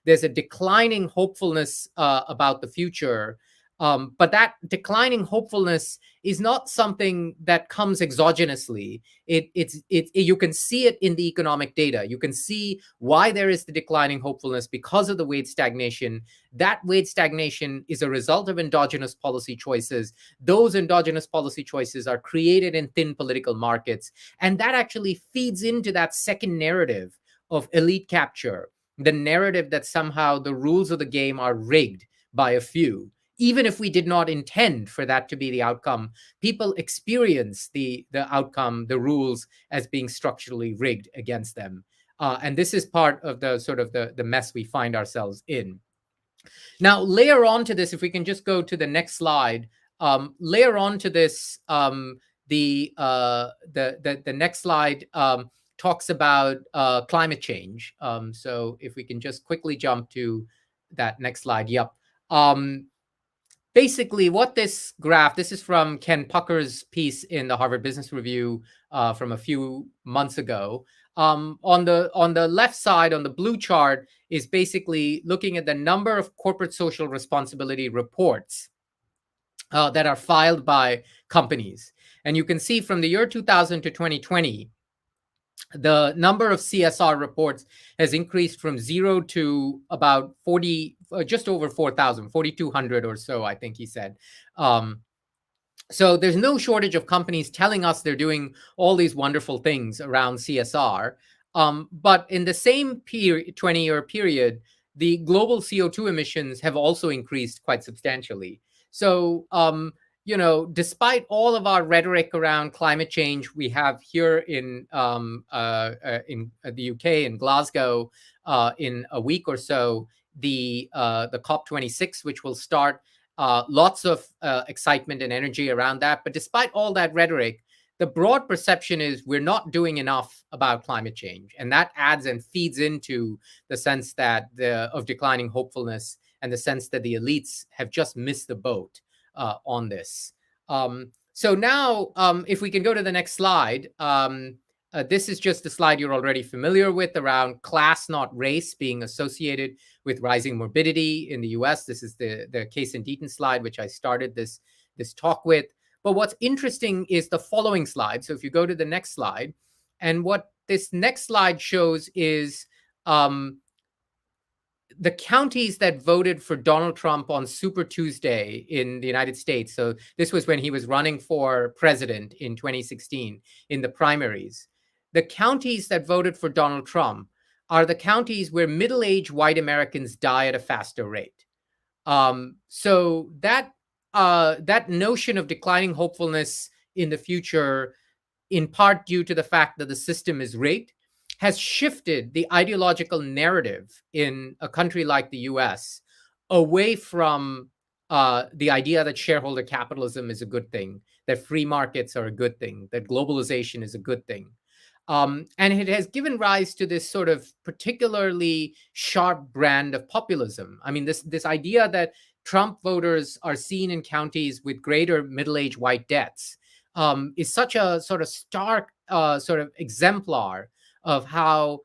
there's a declining hopefulness about the future. But that declining hopefulness is not something that comes exogenously. You can see it in the economic data. You can see why there is the declining hopefulness because of the wage stagnation. That wage stagnation is a result of endogenous policy choices. Those endogenous policy choices are created in thin political markets. And that actually feeds into that second narrative of elite capture, the narrative that somehow the rules of the game are rigged by a few. Even if we did not intend for that to be the outcome, people experience the outcome, the rules, as being structurally rigged against them. And this is part of the sort of the mess we find ourselves in. Now, layer on to this, if we can just go to the next slide, layer on to this, the next slide talks about climate change. So if we can just quickly jump to that next slide. Yep. Basically, what this graph, this is from Ken Pucker's piece in the Harvard Business Review from a few months ago. On the left side, on the blue chart, is basically looking at the number of corporate social responsibility reports that are filed by companies. And you can see from the year 2000 to 2020, the number of CSR reports has increased from 0 to about 40, just over 4,000, 4,200 or so, I think he said. So there's no shortage of companies telling us they're doing all these wonderful things around CSR. But in the same 20-year period, the global CO2 emissions have also increased quite substantially. So, despite all of our rhetoric around climate change, we have here in the UK, in Glasgow, in a week or so, the COP26, which will start. Lots of excitement and energy around that. But despite all that rhetoric, the broad perception is we're not doing enough about climate change. And that adds and feeds into the sense that of declining hopefulness and the sense that the elites have just missed the boat on this. So now, if we can go to the next slide, this is just a slide you're already familiar with around class, not race, being associated with rising morbidity in the US. This is the Case and Deaton slide, which I started this talk with. But what's interesting is the following slide. So if you go to the next slide, and what this next slide shows is the counties that voted for Donald Trump on Super Tuesday in the United States. So this was when he was running for president in 2016 in the primaries. The counties that voted for Donald Trump are the counties where middle-aged white Americans die at a faster rate. So that notion of declining hopefulness in the future, in part due to the fact that the system is rigged, has shifted the ideological narrative in a country like the US away from the idea that shareholder capitalism is a good thing, that free markets are a good thing, that globalization is a good thing. And it has given rise to this sort of particularly sharp brand of populism. I mean, this idea that Trump voters are seen in counties with greater middle-aged white deaths is such a sort of stark sort of exemplar of how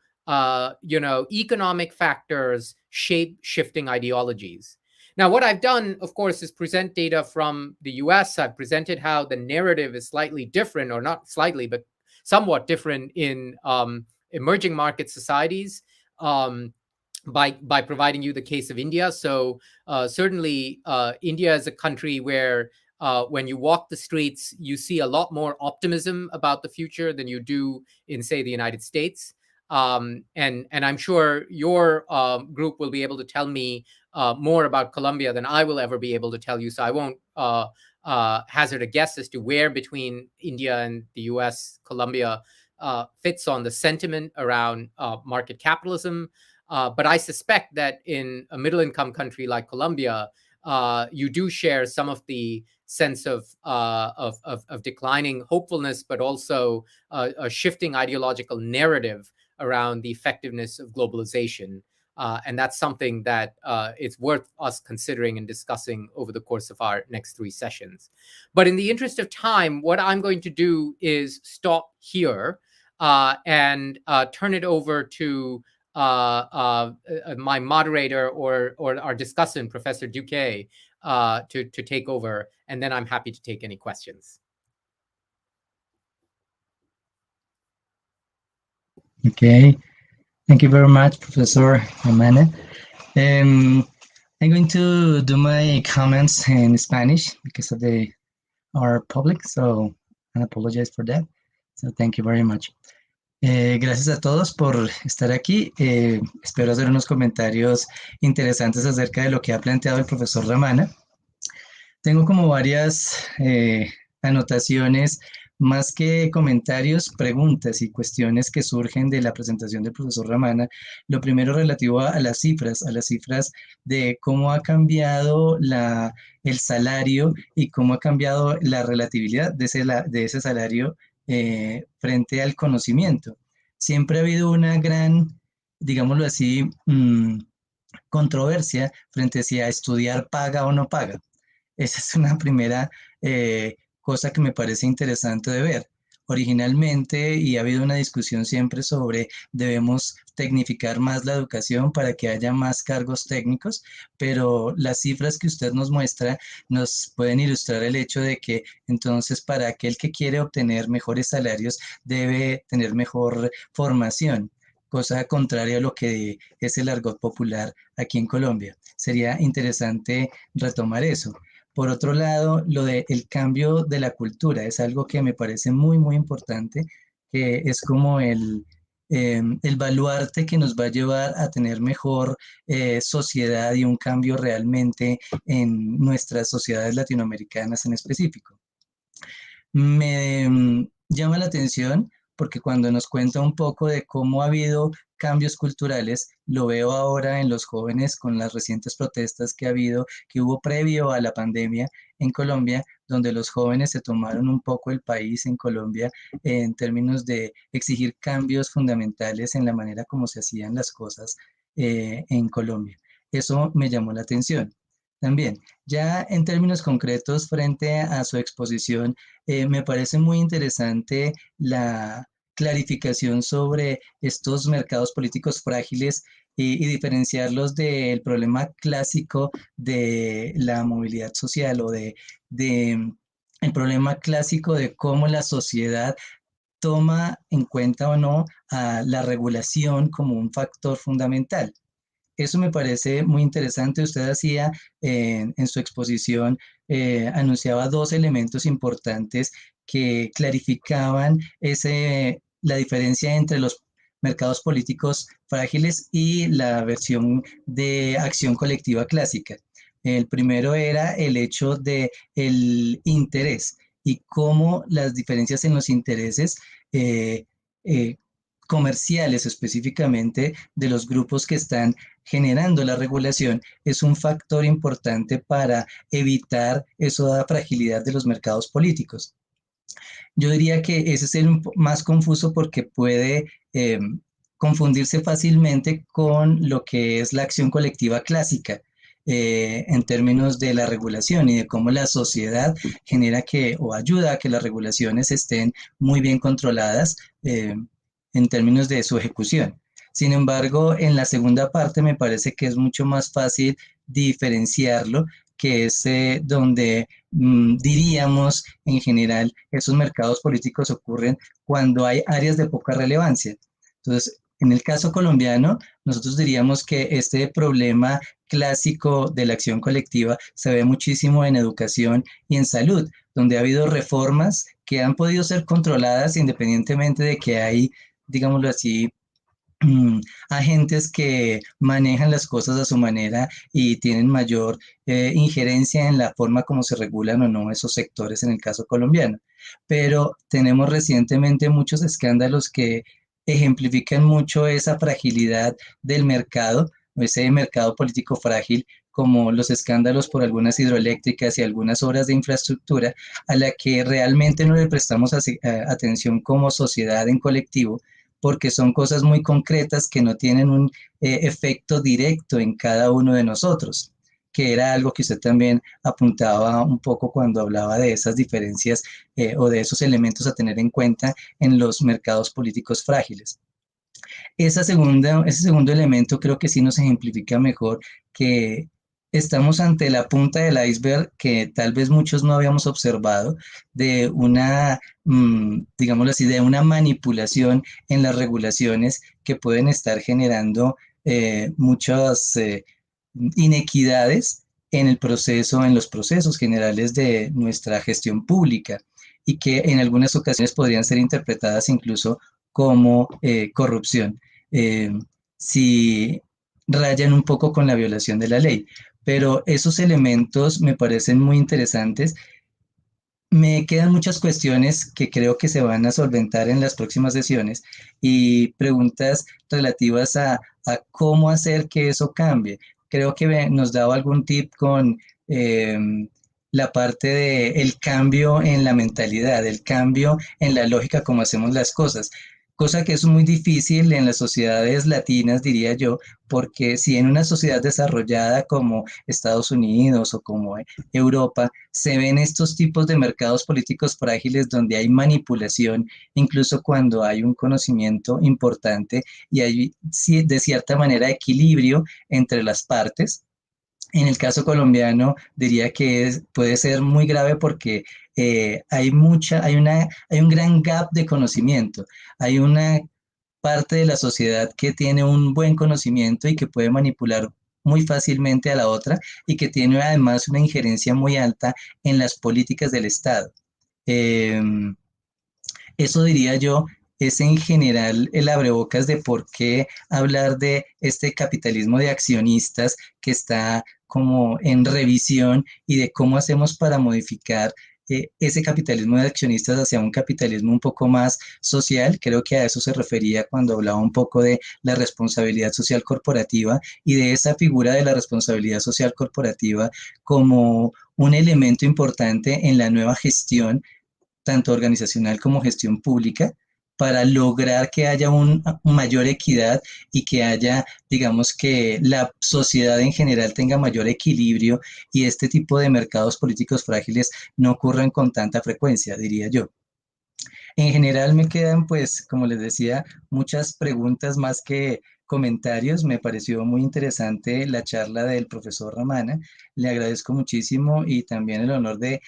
economic factors shape shifting ideologies. Now, what I've done, of course, is present data from the US. I've presented how the narrative is slightly different, or not slightly, but somewhat different in emerging market societies by providing you the case of India. So certainly India is a country where when you walk the streets, you see a lot more optimism about the future than you do in, say, the United States. And I'm sure your group will be able to tell me more about Colombia than I will ever be able to tell you. So I won't hazard a guess as to where between India and the US, Colombia fits on the sentiment around market capitalism. But I suspect that in a middle-income country like Colombia, you do share some of the sense of declining hopefulness, but also a shifting ideological narrative around the effectiveness of globalization. And that's something that it's worth us considering and discussing over the course of our next 3 sessions. But in the interest of time, what I'm going to do is stop here and turn it over to my moderator or our discussant, Professor Duque, to take over, and then I'm happy to take any questions. Okay, thank you very much, Professor Ramanna. I'm going to do my comments in Spanish because of our public, so I apologize for that. So thank you very much. Gracias a todos por estar aquí. Espero hacer unos comentarios interesantes acerca de lo que ha planteado el profesor Ramanna. Tengo como varias anotaciones, más que comentarios, preguntas y cuestiones que surgen de la presentación del profesor Ramanna. Lo primero relativo a las cifras de cómo ha cambiado el salario y cómo ha cambiado la relatividad de ese salario frente al conocimiento. Siempre ha habido una gran, digámoslo así, controversia frente a si a estudiar paga o no paga. Esa es una primera cosa que me parece interesante de ver. Originalmente, y ha habido una discusión siempre sobre debemos tecnificar más la educación para que haya más cargos técnicos, pero las cifras que usted nos muestra nos pueden ilustrar el hecho de que entonces para aquel que quiere obtener mejores salarios debe tener mejor formación, cosa contraria a lo que es el argot popular aquí en Colombia. Sería interesante retomar eso. Por otro lado, lo del cambio de la cultura es algo que me parece muy, muy importante, que es como el baluarte que nos va a llevar a tener mejor sociedad y un cambio realmente en nuestras sociedades latinoamericanas en específico. Me llama la atención porque cuando nos cuenta un poco de cómo ha habido cambios culturales, lo veo ahora en los jóvenes con las recientes protestas que hubo previo a la pandemia en Colombia, donde los jóvenes se tomaron un poco el país en Colombia en términos de exigir cambios fundamentales en la manera como se hacían las cosas en Colombia. Eso me llamó la atención. También, ya en términos concretos, frente a su exposición, me parece muy interesante la clarificación sobre estos mercados políticos frágiles y diferenciarlos del problema clásico de la movilidad social o el problema clásico de cómo la sociedad toma en cuenta o no a la regulación como un factor fundamental. Eso me parece muy interesante. Usted hacía en su exposición, anunciaba 2 elementos importantes que clarificaban la diferencia entre los mercados políticos frágiles y la versión de acción colectiva clásica. El primero era el hecho del interés y cómo las diferencias en los intereses comerciales específicamente de los grupos que están generando la regulación es un factor importante para evitar esa fragilidad de los mercados políticos. Yo diría que ese es el más confuso porque puede confundirse fácilmente con lo que es la acción colectiva clásica en términos de la regulación y de cómo la sociedad genera que o ayuda a que las regulaciones estén muy bien controladas en términos de su ejecución. Sin embargo, en la segunda parte me parece que es mucho más fácil diferenciarlo, que es donde diríamos en general esos mercados políticos ocurren cuando hay áreas de poca relevancia. Entonces, en el caso colombiano, nosotros diríamos que este problema clásico de la acción colectiva se ve muchísimo en educación y en salud, donde ha habido reformas que han podido ser controladas independientemente de que hay, digámoslo así, agentes que manejan las cosas a su manera y tienen mayor injerencia en la forma como se regulan o no esos sectores en el caso colombiano. Pero tenemos recientemente muchos escándalos que ejemplifican mucho esa fragilidad del mercado, ese mercado político frágil, como los escándalos por algunas hidroeléctricas y algunas obras de infraestructura a la que realmente no le prestamos atención como sociedad en colectivo, porque son cosas muy concretas que no tienen un efecto directo en cada uno de nosotros, que era algo que usted también apuntaba un poco cuando hablaba de esas diferencias o de esos elementos a tener en cuenta en los mercados políticos frágiles. Ese segundo elemento creo que sí nos ejemplifica mejor que estamos ante la punta del iceberg que tal vez muchos no habíamos observado de una, digámoslo así, de una manipulación en las regulaciones que pueden estar generando muchas inequidades en el proceso, en los procesos generales de nuestra gestión pública y que en algunas ocasiones podrían ser interpretadas incluso como corrupción, si rayan un poco con la violación de la ley. Pero esos elementos me parecen muy interesantes. Me quedan muchas cuestiones que creo que se van a solventar en las próximas sesiones y preguntas relativas a cómo hacer que eso cambie. Creo que nos daba algún tip con la parte de el cambio en la mentalidad, el cambio en la lógica como hacemos las cosas, cosa que es muy difícil en las sociedades latinas, diría yo, porque si en una sociedad desarrollada como Estados Unidos o como Europa, se ven estos tipos de mercados políticos frágiles donde hay manipulación, incluso cuando hay un conocimiento importante y hay de cierta manera equilibrio entre las partes. En el caso colombiano, diría que puede ser muy grave porque hay un gran gap de conocimiento. Hay una parte de la sociedad que tiene un buen conocimiento y que puede manipular muy fácilmente a la otra y que tiene además una injerencia muy alta en las políticas del Estado. Eh, Eso diría yo es en general el abrebocas de por qué hablar de este capitalismo de accionistas que está como en revisión y de cómo hacemos para modificar ese capitalismo de accionistas hacia un capitalismo un poco más social. Creo que a eso se refería cuando hablaba un poco de la responsabilidad social corporativa y de esa figura de la responsabilidad social corporativa como un elemento importante en la nueva gestión tanto organizacional como gestión pública, para lograr que haya una mayor equidad y que haya, digamos, que la sociedad en general tenga mayor equilibrio y este tipo de mercados políticos frágiles no ocurran con tanta frecuencia, diría yo. En general me quedan, pues, como les decía, muchas preguntas más que comentarios. Me pareció muy interesante la charla del profesor Ramanna. Le agradezco muchísimo y también el honor de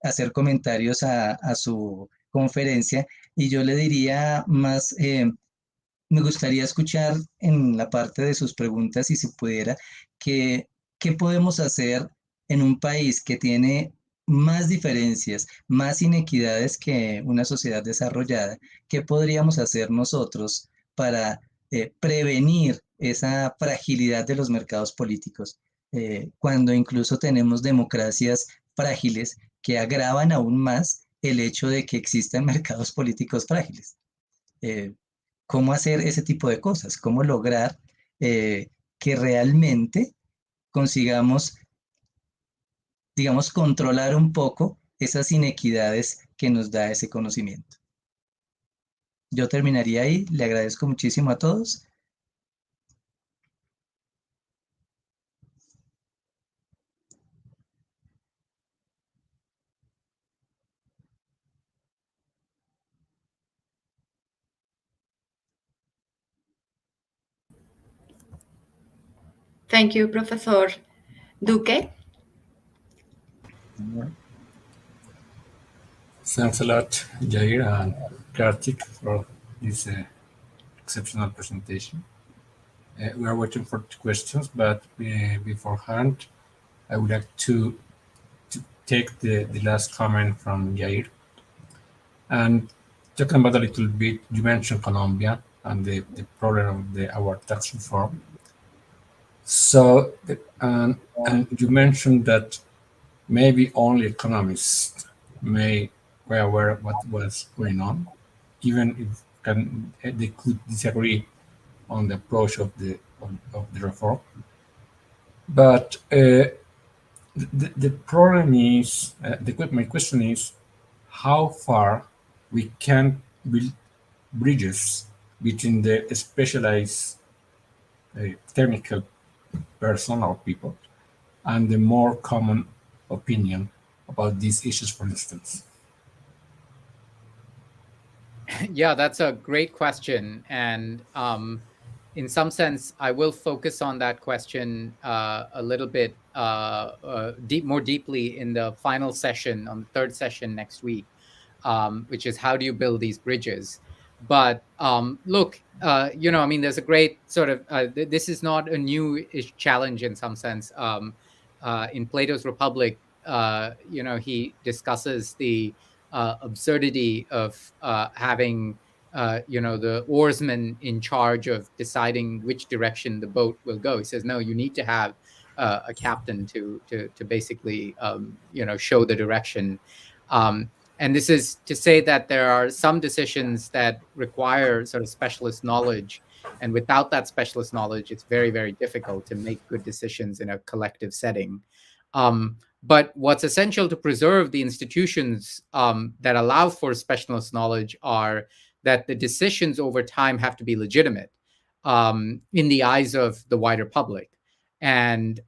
hacer comentarios a su conferencia. Y yo le diría más, me gustaría escuchar en la parte de sus preguntas, si se pudiera, que, ¿qué podemos hacer en un país que tiene más diferencias, más inequidades que una sociedad desarrollada? ¿Qué podríamos hacer nosotros para prevenir esa fragilidad de los mercados políticos, cuando incluso tenemos democracias frágiles que agravan aún más el hecho de que existan mercados políticos frágiles? cómo hacer ese tipo de cosas, cómo lograr que realmente consigamos, digamos, controlar un poco esas inequidades que nos da ese conocimiento. Yo terminaría ahí, le agradezco muchísimo a todos. Thank you, Professor Duque. Thanks a lot, Jair and Karthik, for this exceptional presentation. We are waiting for questions, but beforehand, I would like to take the last comment from Jair. And talking about a little bit, you mentioned Colombia and the problem of our tax reform. So, and you mentioned that maybe only economists were aware of what was going on, even if they could disagree on the approach of the reform. But the problem is, my question is, how far we can build bridges between the specialized technical person or people and the more common opinion about these issues, for instance? Yeah, that's a great question. And in some sense, I will focus on that question a little bit more deeply in the final session, on the third session next week, which is how do you build these bridges? But look, I mean, there's a great sort of, this is not a new challenge in some sense. In Plato's Republic, he discusses the absurdity of having the oarsman in charge of deciding which direction the boat will go. He says, no, you need to have a captain to basically show the direction. And this is to say that there are some decisions that require sort of specialist knowledge. And without that specialist knowledge, it's very, very difficult to make good decisions in a collective setting. But what's essential to preserve the institutions that allow for specialist knowledge are that the decisions over time have to be legitimate in the eyes of the wider public. And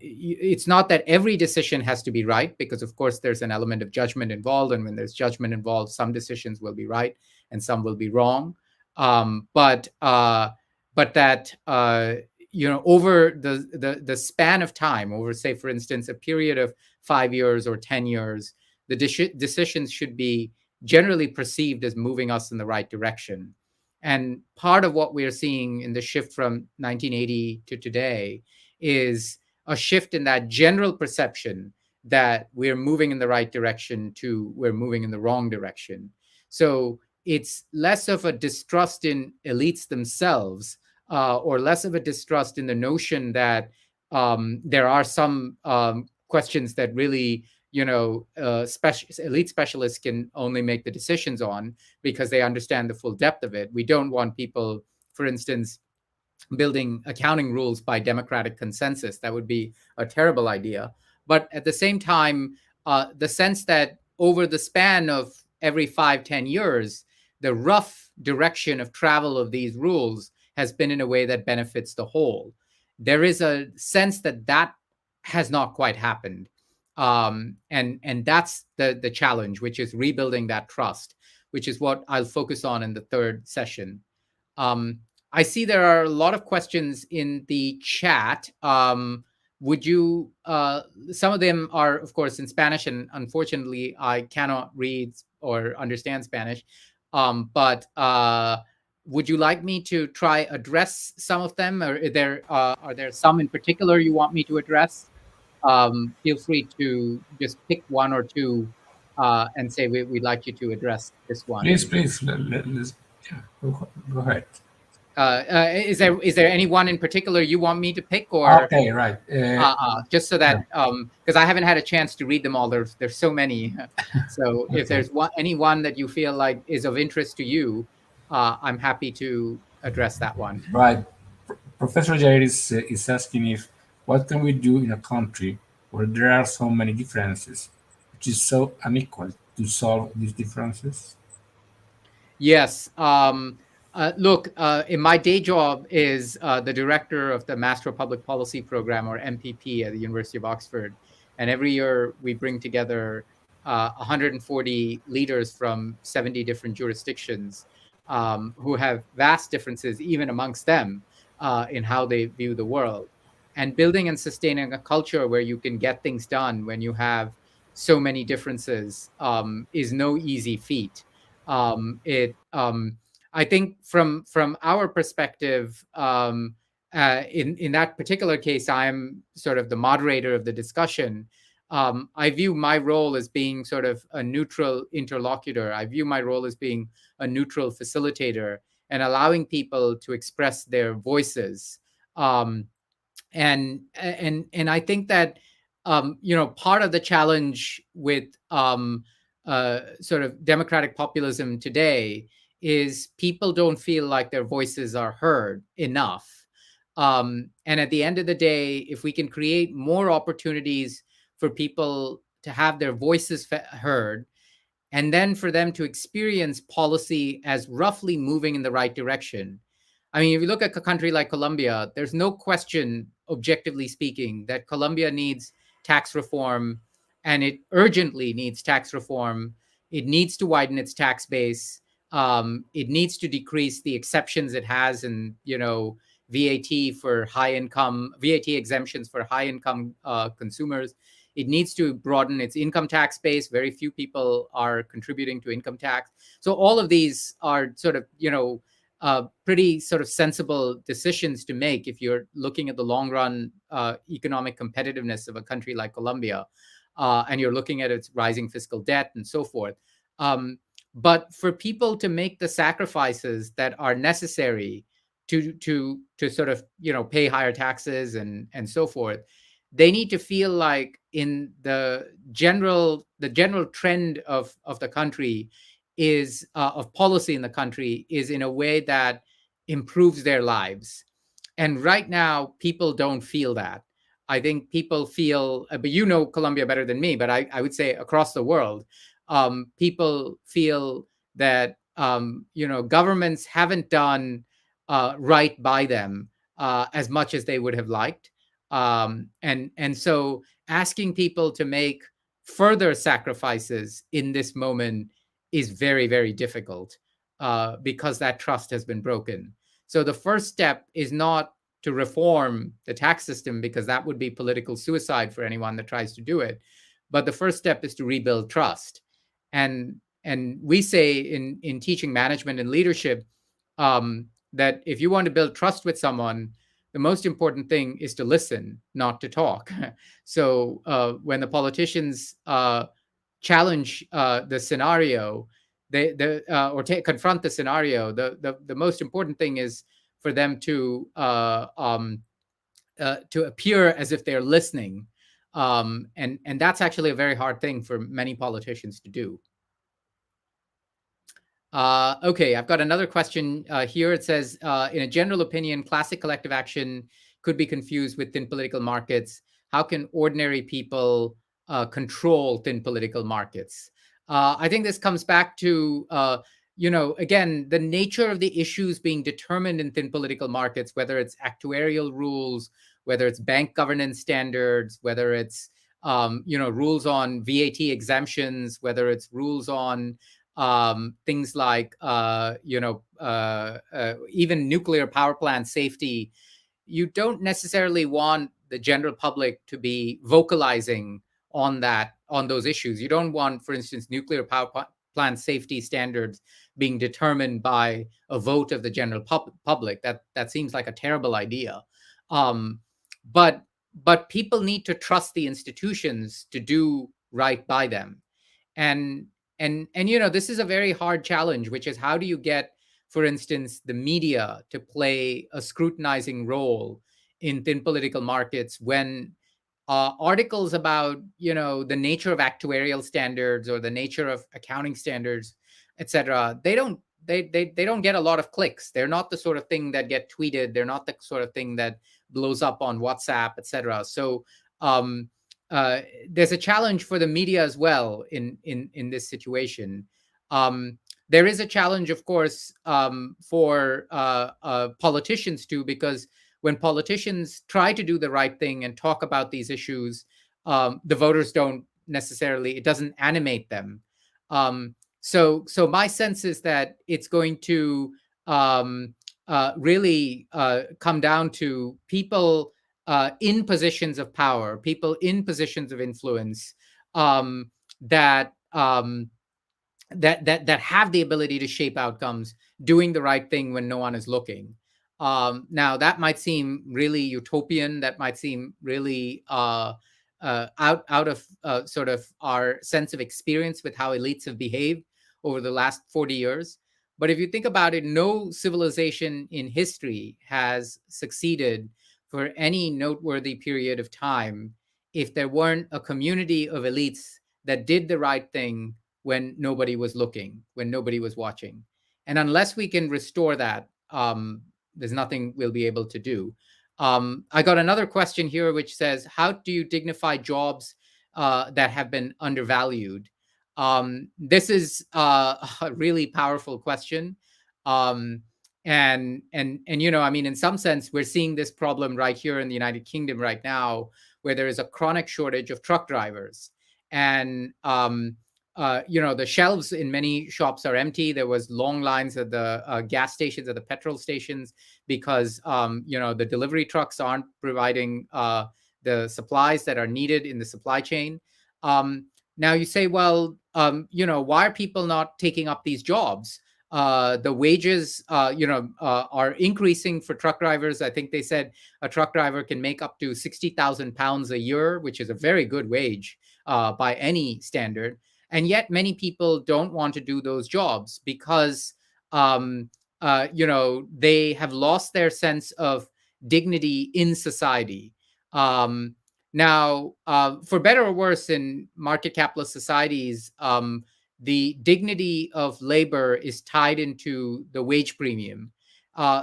it's not that every decision has to be right, because of course there's an element of judgment involved. And when there's judgment involved, some decisions will be right and some will be wrong. But that over the span of time, over, say, for instance, a period of 5 years or 10 years, the decisions should be generally perceived as moving us in the right direction. And part of what we are seeing in the shift from 1980 to today is a shift in that general perception that we're moving in the right direction to we're moving in the wrong direction. So it's less of a distrust in elites themselves, or less of a distrust in the notion that there are some questions that really, elite specialists can only make the decisions on because they understand the full depth of it. We don't want people, for instance, building accounting rules by democratic consensus. That would be a terrible idea. But at the same time, the sense that over the span of every 5-10 years, the rough direction of travel of these rules has been in a way that benefits the whole. There is a sense that that has not quite happened. And that's the challenge, which is rebuilding that trust, which is what I'll focus on in the third session. I see there are a lot of questions in the chat. Would you, some of them are, of course, in Spanish, and unfortunately, I cannot read or understand Spanish. But would you like me to try address some of them? Or are there some in particular you want me to address? Feel free to just pick one or two and say we'd like you to address this one. Please, let's go ahead. Is there any one in particular you want me to pick, or okay, right? Just so that because I haven't had a chance to read them all. There's so many. So if there's any one that you feel like is of interest to you, I'm happy to address that one. Right. Professor Jair is asking if what can we do in a country where there are so many differences, which is so unequal, to solve these differences? Yes. Look, in my day job is the director of the Master of Public Policy program, or MPP, at the University of Oxford. And every year we bring together 140 leaders from 70 different jurisdictions who have vast differences, even amongst them, in how they view the world. And building and sustaining a culture where you can get things done when you have so many differences is no easy feat. I think from our perspective, in that particular case, I'm sort of the moderator of the discussion. I view my role as being sort of a neutral interlocutor. I view my role as being a neutral facilitator and allowing people to express their voices. Um, and I think that part of the challenge with sort of democratic populism today is people don't feel like their voices are heard enough. And at the end of the day, if we can create more opportunities for people to have their voices heard, and then for them to experience policy as roughly moving in the right direction. I mean, if you look at a country like Colombia, there's no question, objectively speaking, that Colombia needs tax reform, and it urgently needs tax reform. It needs to widen its tax base. It needs to decrease the exceptions it has in, VAT for high income, VAT exemptions for high income consumers. It needs to broaden its income tax base. Very few people are contributing to income tax. So all of these are sort of, pretty sort of sensible decisions to make if you're looking at the long run economic competitiveness of a country like Colombia, and you're looking at its rising fiscal debt and so forth. But for people to make the sacrifices that are necessary to sort of pay higher taxes and so forth, they need to feel like in the general trend of the country is of policy in the country is in a way that improves their lives. And right now people don't feel that. I think people feel, but you know Colombia better than me, but I would say across the world, people feel that governments haven't done right by them as much as they would have liked. And so asking people to make further sacrifices in this moment is very, very difficult because that trust has been broken. So the first step is not to reform the tax system, because that would be political suicide for anyone that tries to do it. But the first step is to rebuild trust. And we say in teaching management and leadership that if you want to build trust with someone, the most important thing is to listen, not to talk. So when the politicians challenge the scenario, confront the scenario, the most important thing is for them to appear as if they're listening, and that's actually a very hard thing for many politicians to do. Okay, I've got another question here. It says, in a general opinion, classic collective action could be confused with thin political markets. How can ordinary people control thin political markets? I think this comes back to, again, the nature of the issues being determined in thin political markets, whether it's actuarial rules, whether it's bank governance standards, whether it's rules on VAT exemptions, whether it's rules on things like even nuclear power plant safety. You don't necessarily want the general public to be vocalizing on those issues. You don't want, for instance, nuclear power plant safety standards being determined by a vote of the general public. That seems like a terrible idea. But people need to trust the institutions to do right by them. And this is a very hard challenge, which is, how do you get, for instance, the media to play a scrutinizing role in thin political markets when articles about the nature of actuarial standards or the nature of accounting standards, etc., they don't get a lot of clicks. They're not the sort of thing that get tweeted. They're not the sort of thing that blows up on WhatsApp, etc. So there's a challenge for the media as well in this situation. There is a challenge, of course, for politicians too, because when politicians try to do the right thing and talk about these issues, the voters don't necessarily, it doesn't animate them. So my sense is that it's going to really come down to people in positions of power, people in positions of influence, that have the ability to shape outcomes, doing the right thing when no one is looking. Now, that might seem really utopian. That might seem really out of sort of our sense of experience with how elites have behaved over the last 40 years. But if you think about it, no civilization in history has succeeded for any noteworthy period of time if there weren't a community of elites that did the right thing when nobody was looking, when nobody was watching. And unless we can restore that, there's nothing we'll be able to do. I got another question here which says, how do you dignify jobs that have been undervalued? This is a really powerful question. And you know, I mean, in some sense, we're seeing this problem right here in the United Kingdom right now, where there is a chronic shortage of truck drivers. And you know, the shelves in many shops are empty. There was long lines at the gas stations, at the petrol stations, because you know, the delivery trucks aren't providing the supplies that are needed in the supply chain. Now you say, well, you know, why are people not taking up these jobs? The wages, you know, are increasing for truck drivers. I think they said a truck driver can make up to £60,000 a year, which is a very good wage by any standard. And yet many people don't want to do those jobs because, you know, they have lost their sense of dignity in society. Now, for better or worse, in market capitalist societies, the dignity of labor is tied into the wage premium.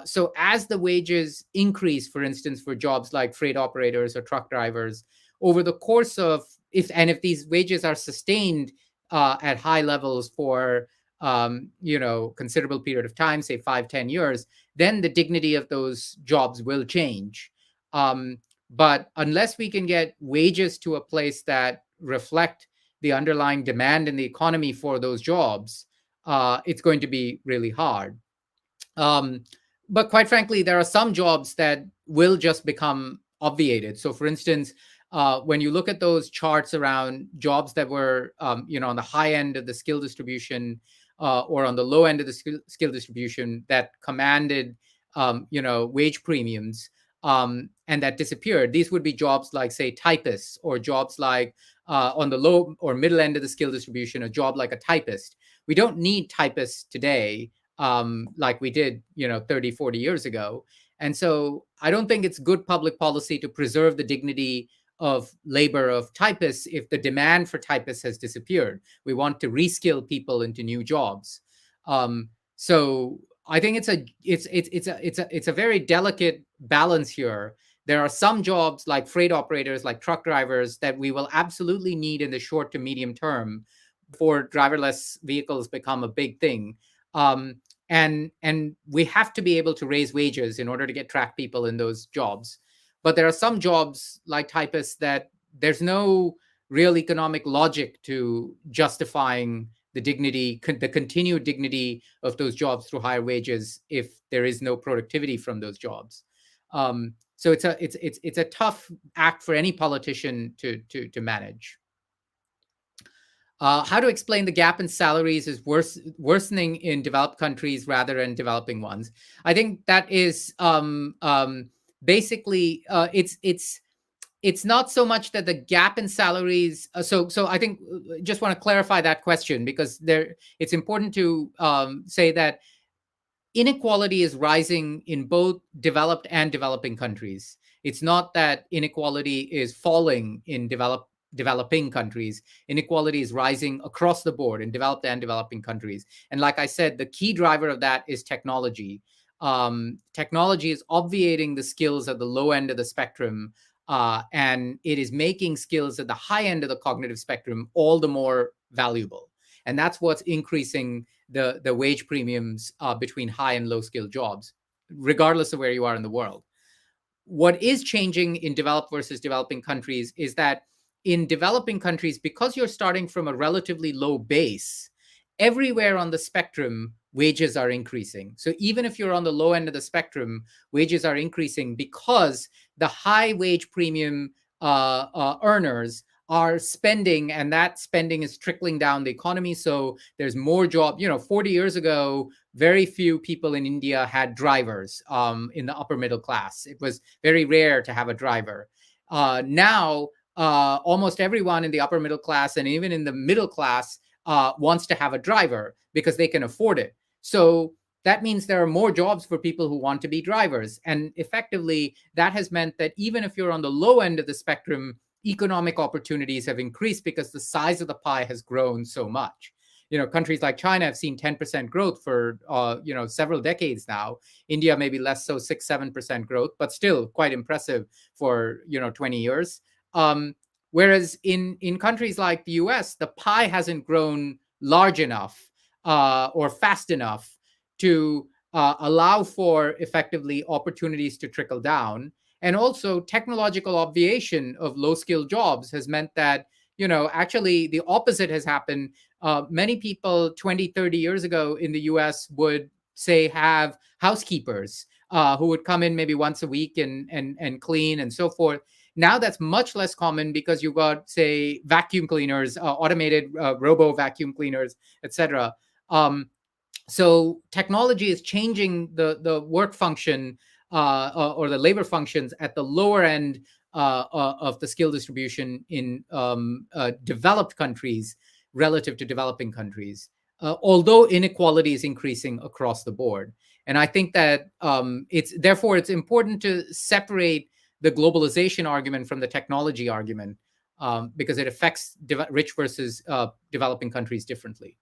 So as the wages increase, for instance, for jobs like freight operators or truck drivers, over the course of, if these wages are sustained at high levels for you know, considerable period of time, say 5-10 years, then the dignity of those jobs will change. But unless we can get wages to a place that reflect the underlying demand in the economy for those jobs, it's going to be really hard. But quite frankly, there are some jobs that will just become obviated. So for instance, when you look at those charts around jobs that were, you know, on the high end of the skill distribution or on the low end of the skill distribution that commanded, you know, wage premiums, and that disappeared, these would be jobs like, say, typists, or jobs like on the low or middle end of the skill distribution, a job like a typist. We don't need typists today like we did, you know, 30, 40 years ago. And so I don't think it's good public policy to preserve the dignity of labor of typists if the demand for typists has disappeared. We want to reskill people into new jobs. So I think it's a very delicate balance here. There are some jobs like freight operators, like truck drivers, that we will absolutely need in the short to medium term before driverless vehicles become a big thing. And we have to be able to raise wages in order to track people in those jobs. But there are some jobs like typists that there's no real economic logic to justifying the dignity, the continued dignity of those jobs through higher wages if there is no productivity from those jobs. So it's a tough act for any politician to manage. How to explain the gap in salaries is worsening in developed countries rather than developing ones. I think that is basically it's not so much that the gap in salaries. So I think just want to clarify that question, because it's important to say that inequality is rising in both developed and developing countries. It's not that inequality is falling in developed developing countries. Inequality is rising across the board in developed and developing countries. And like I said, the key driver of that is technology. Technology is obviating the skills at the low end of the spectrum, and it is making skills at the high end of the cognitive spectrum all the more valuable. And that's what's increasing the wage premiums between high and low skilled jobs, regardless of where you are in the world. What is changing in developed versus developing countries is that in developing countries, because you're starting from a relatively low base, everywhere on the spectrum, wages are increasing. So even if you're on the low end of the spectrum, wages are increasing because the high wage premium earners are spending, and that spending is trickling down the economy. So there's more job. 40 years ago, very few people in India had drivers in the upper middle class. It was very rare to have a driver. Now, almost everyone in the upper middle class and even in the middle class wants to have a driver because they can afford it. So that means there are more jobs for people who want to be drivers. And effectively, that has meant that even if you're on the low end of the spectrum, economic opportunities have increased because the size of the pie has grown so much. Countries like China have seen 10% growth for, several decades now. India, maybe less so, 6-7% growth, but still quite impressive for, 20 years. Whereas in countries like the US, the pie hasn't grown large enough or fast enough to allow for effectively opportunities to trickle down. And also technological obviation of low-skilled jobs has meant that, actually the opposite has happened. Many people 20, 30 years ago in the US would, say, have housekeepers who would come in maybe once a week and clean and so forth. Now that's much less common because you've got, say, vacuum cleaners, automated robo vacuum cleaners, etc. So technology is changing the work function or the labor functions at the lower end of the skill distribution in developed countries relative to developing countries, although inequality is increasing across the board. And I think that it's important to separate the globalization argument from the technology argument because it affects rich versus developing countries differently.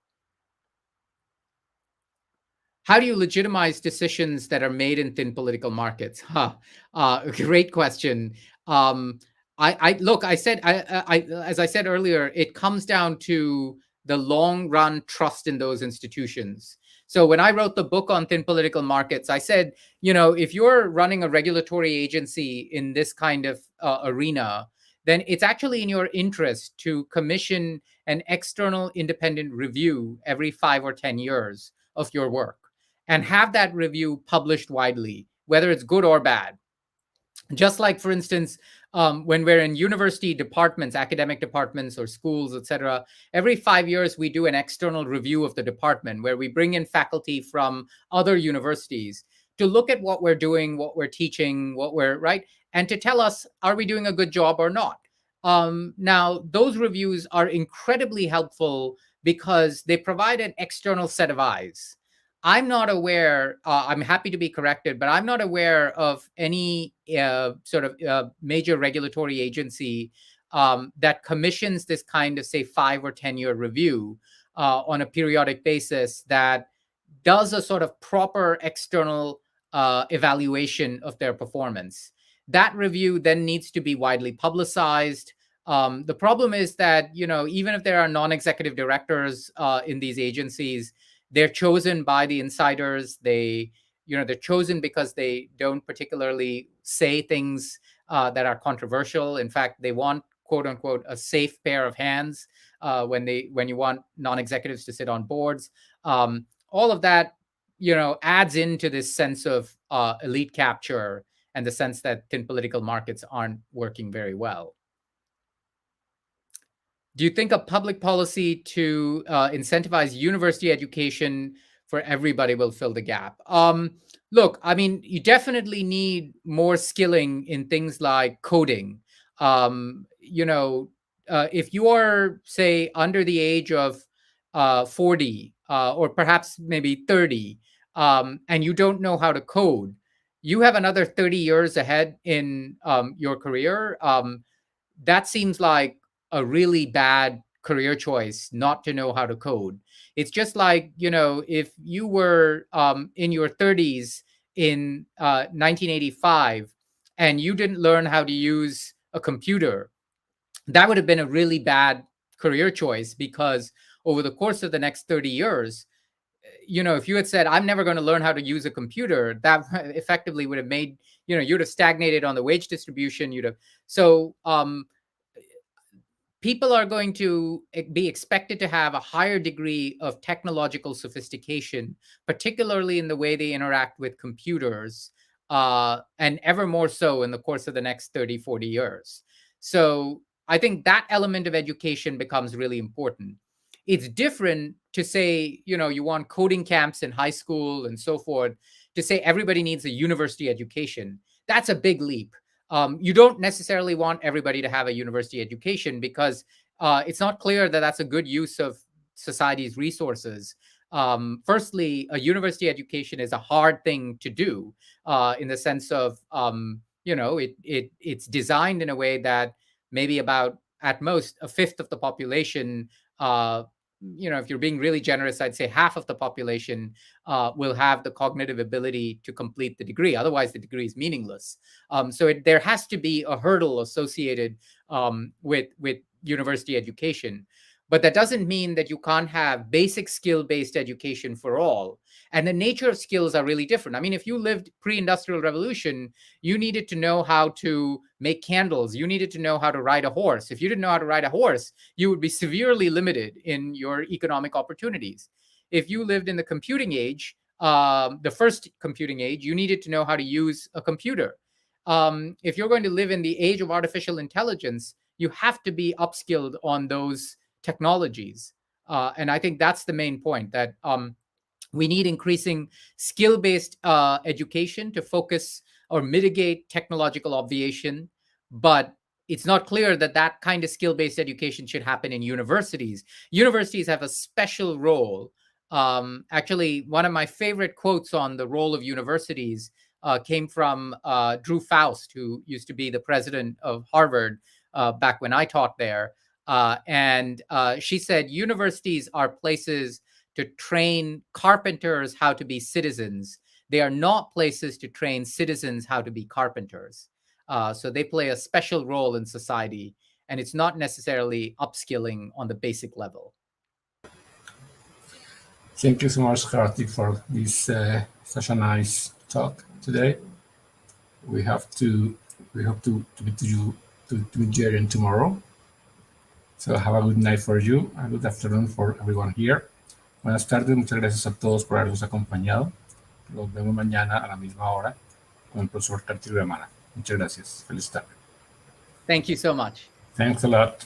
How do you legitimize decisions that are made in thin political markets? Great question. As I said earlier, it comes down to the long run trust in those institutions. So when I wrote the book on thin political markets, I said, if you're running a regulatory agency in this kind of arena, then it's actually in your interest to commission an external independent review every 5 or 10 years of your work and have that review published widely, whether it's good or bad. Just like, for instance, when we're in university departments, academic departments or schools, etc., every 5 years we do an external review of the department where we bring in faculty from other universities to look at what we're doing, what we're teaching, and to tell us, are we doing a good job or not? Now, those reviews are incredibly helpful because they provide an external set of eyes. I'm not aware, I'm happy to be corrected, but I'm not aware of any major regulatory agency that commissions this kind of, say, 5 or 10-year review on a periodic basis that does a sort of proper external evaluation of their performance. That review then needs to be widely publicized. The problem is that, even if there are non-executive directors in these agencies, they're chosen by the insiders. They're chosen because they don't particularly say things that are controversial. In fact, they want, quote unquote, a safe pair of hands when you want non-executives to sit on boards. All of that, adds into this sense of elite capture and the sense that thin political markets aren't working very well. Do you think a public policy to incentivize university education for everybody will fill the gap? Look, I mean, you definitely need more skilling in things like coding. If you are, say, under the age of 40 or perhaps maybe 30, and you don't know how to code, you have another 30 years ahead in your career. That seems like a really bad career choice not to know how to code. It's just like, if you were in your 30s in 1985 and you didn't learn how to use a computer, that would have been a really bad career choice, because over the course of the next 30 years, if you had said, I'm never going to learn how to use a computer, that effectively would have made, you'd have stagnated on the wage distribution. So people are going to be expected to have a higher degree of technological sophistication, particularly in the way they interact with computers, and ever more so in the course of the next 30, 40 years. So I think that element of education becomes really important. It's different to say, you want coding camps in high school and so forth, to say everybody needs a university education. That's a big leap. You don't necessarily want everybody to have a university education, because it's not clear that that's a good use of society's resources. Firstly, a university education is a hard thing to do, in the sense of, it's designed in a way that maybe about, at most, a fifth of the population, if you're being really generous, I'd say half of the population will have the cognitive ability to complete the degree. Otherwise, the degree is meaningless. So there has to be a hurdle associated with university education. But that doesn't mean that you can't have basic skill-based education for all. And the nature of skills are really different. I mean, if you lived pre-industrial revolution, you needed to know how to make candles. You needed to know how to ride a horse. If you didn't know how to ride a horse, you would be severely limited in your economic opportunities. If you lived in the computing age, the first computing age, you needed to know how to use a computer. If you're going to live in the age of artificial intelligence, you have to be upskilled on those technologies. And I think that's the main point, that we need increasing skill-based education to focus or mitigate technological obviation. But it's not clear that that kind of skill-based education should happen in universities. Universities have a special role. Actually, one of my favorite quotes on the role of universities came from Drew Faust, who used to be the president of Harvard back when I taught there. And she said, universities are places to train carpenters how to be citizens. They are not places to train citizens how to be carpenters. So they play a special role in society, and it's not necessarily upskilling on the basic level. Thank you so much, Karthik, for this such a nice talk today. We hope to meet you to meet Jerry tomorrow. So have a good night for you, a good afternoon for everyone here. Buenas tardes, muchas gracias a todos por habernos acompañado. Los vemos mañana a la misma hora con el profesor Karthik Ramanna. Muchas gracias. Feliz tarde. Thank you so much. Thanks a lot.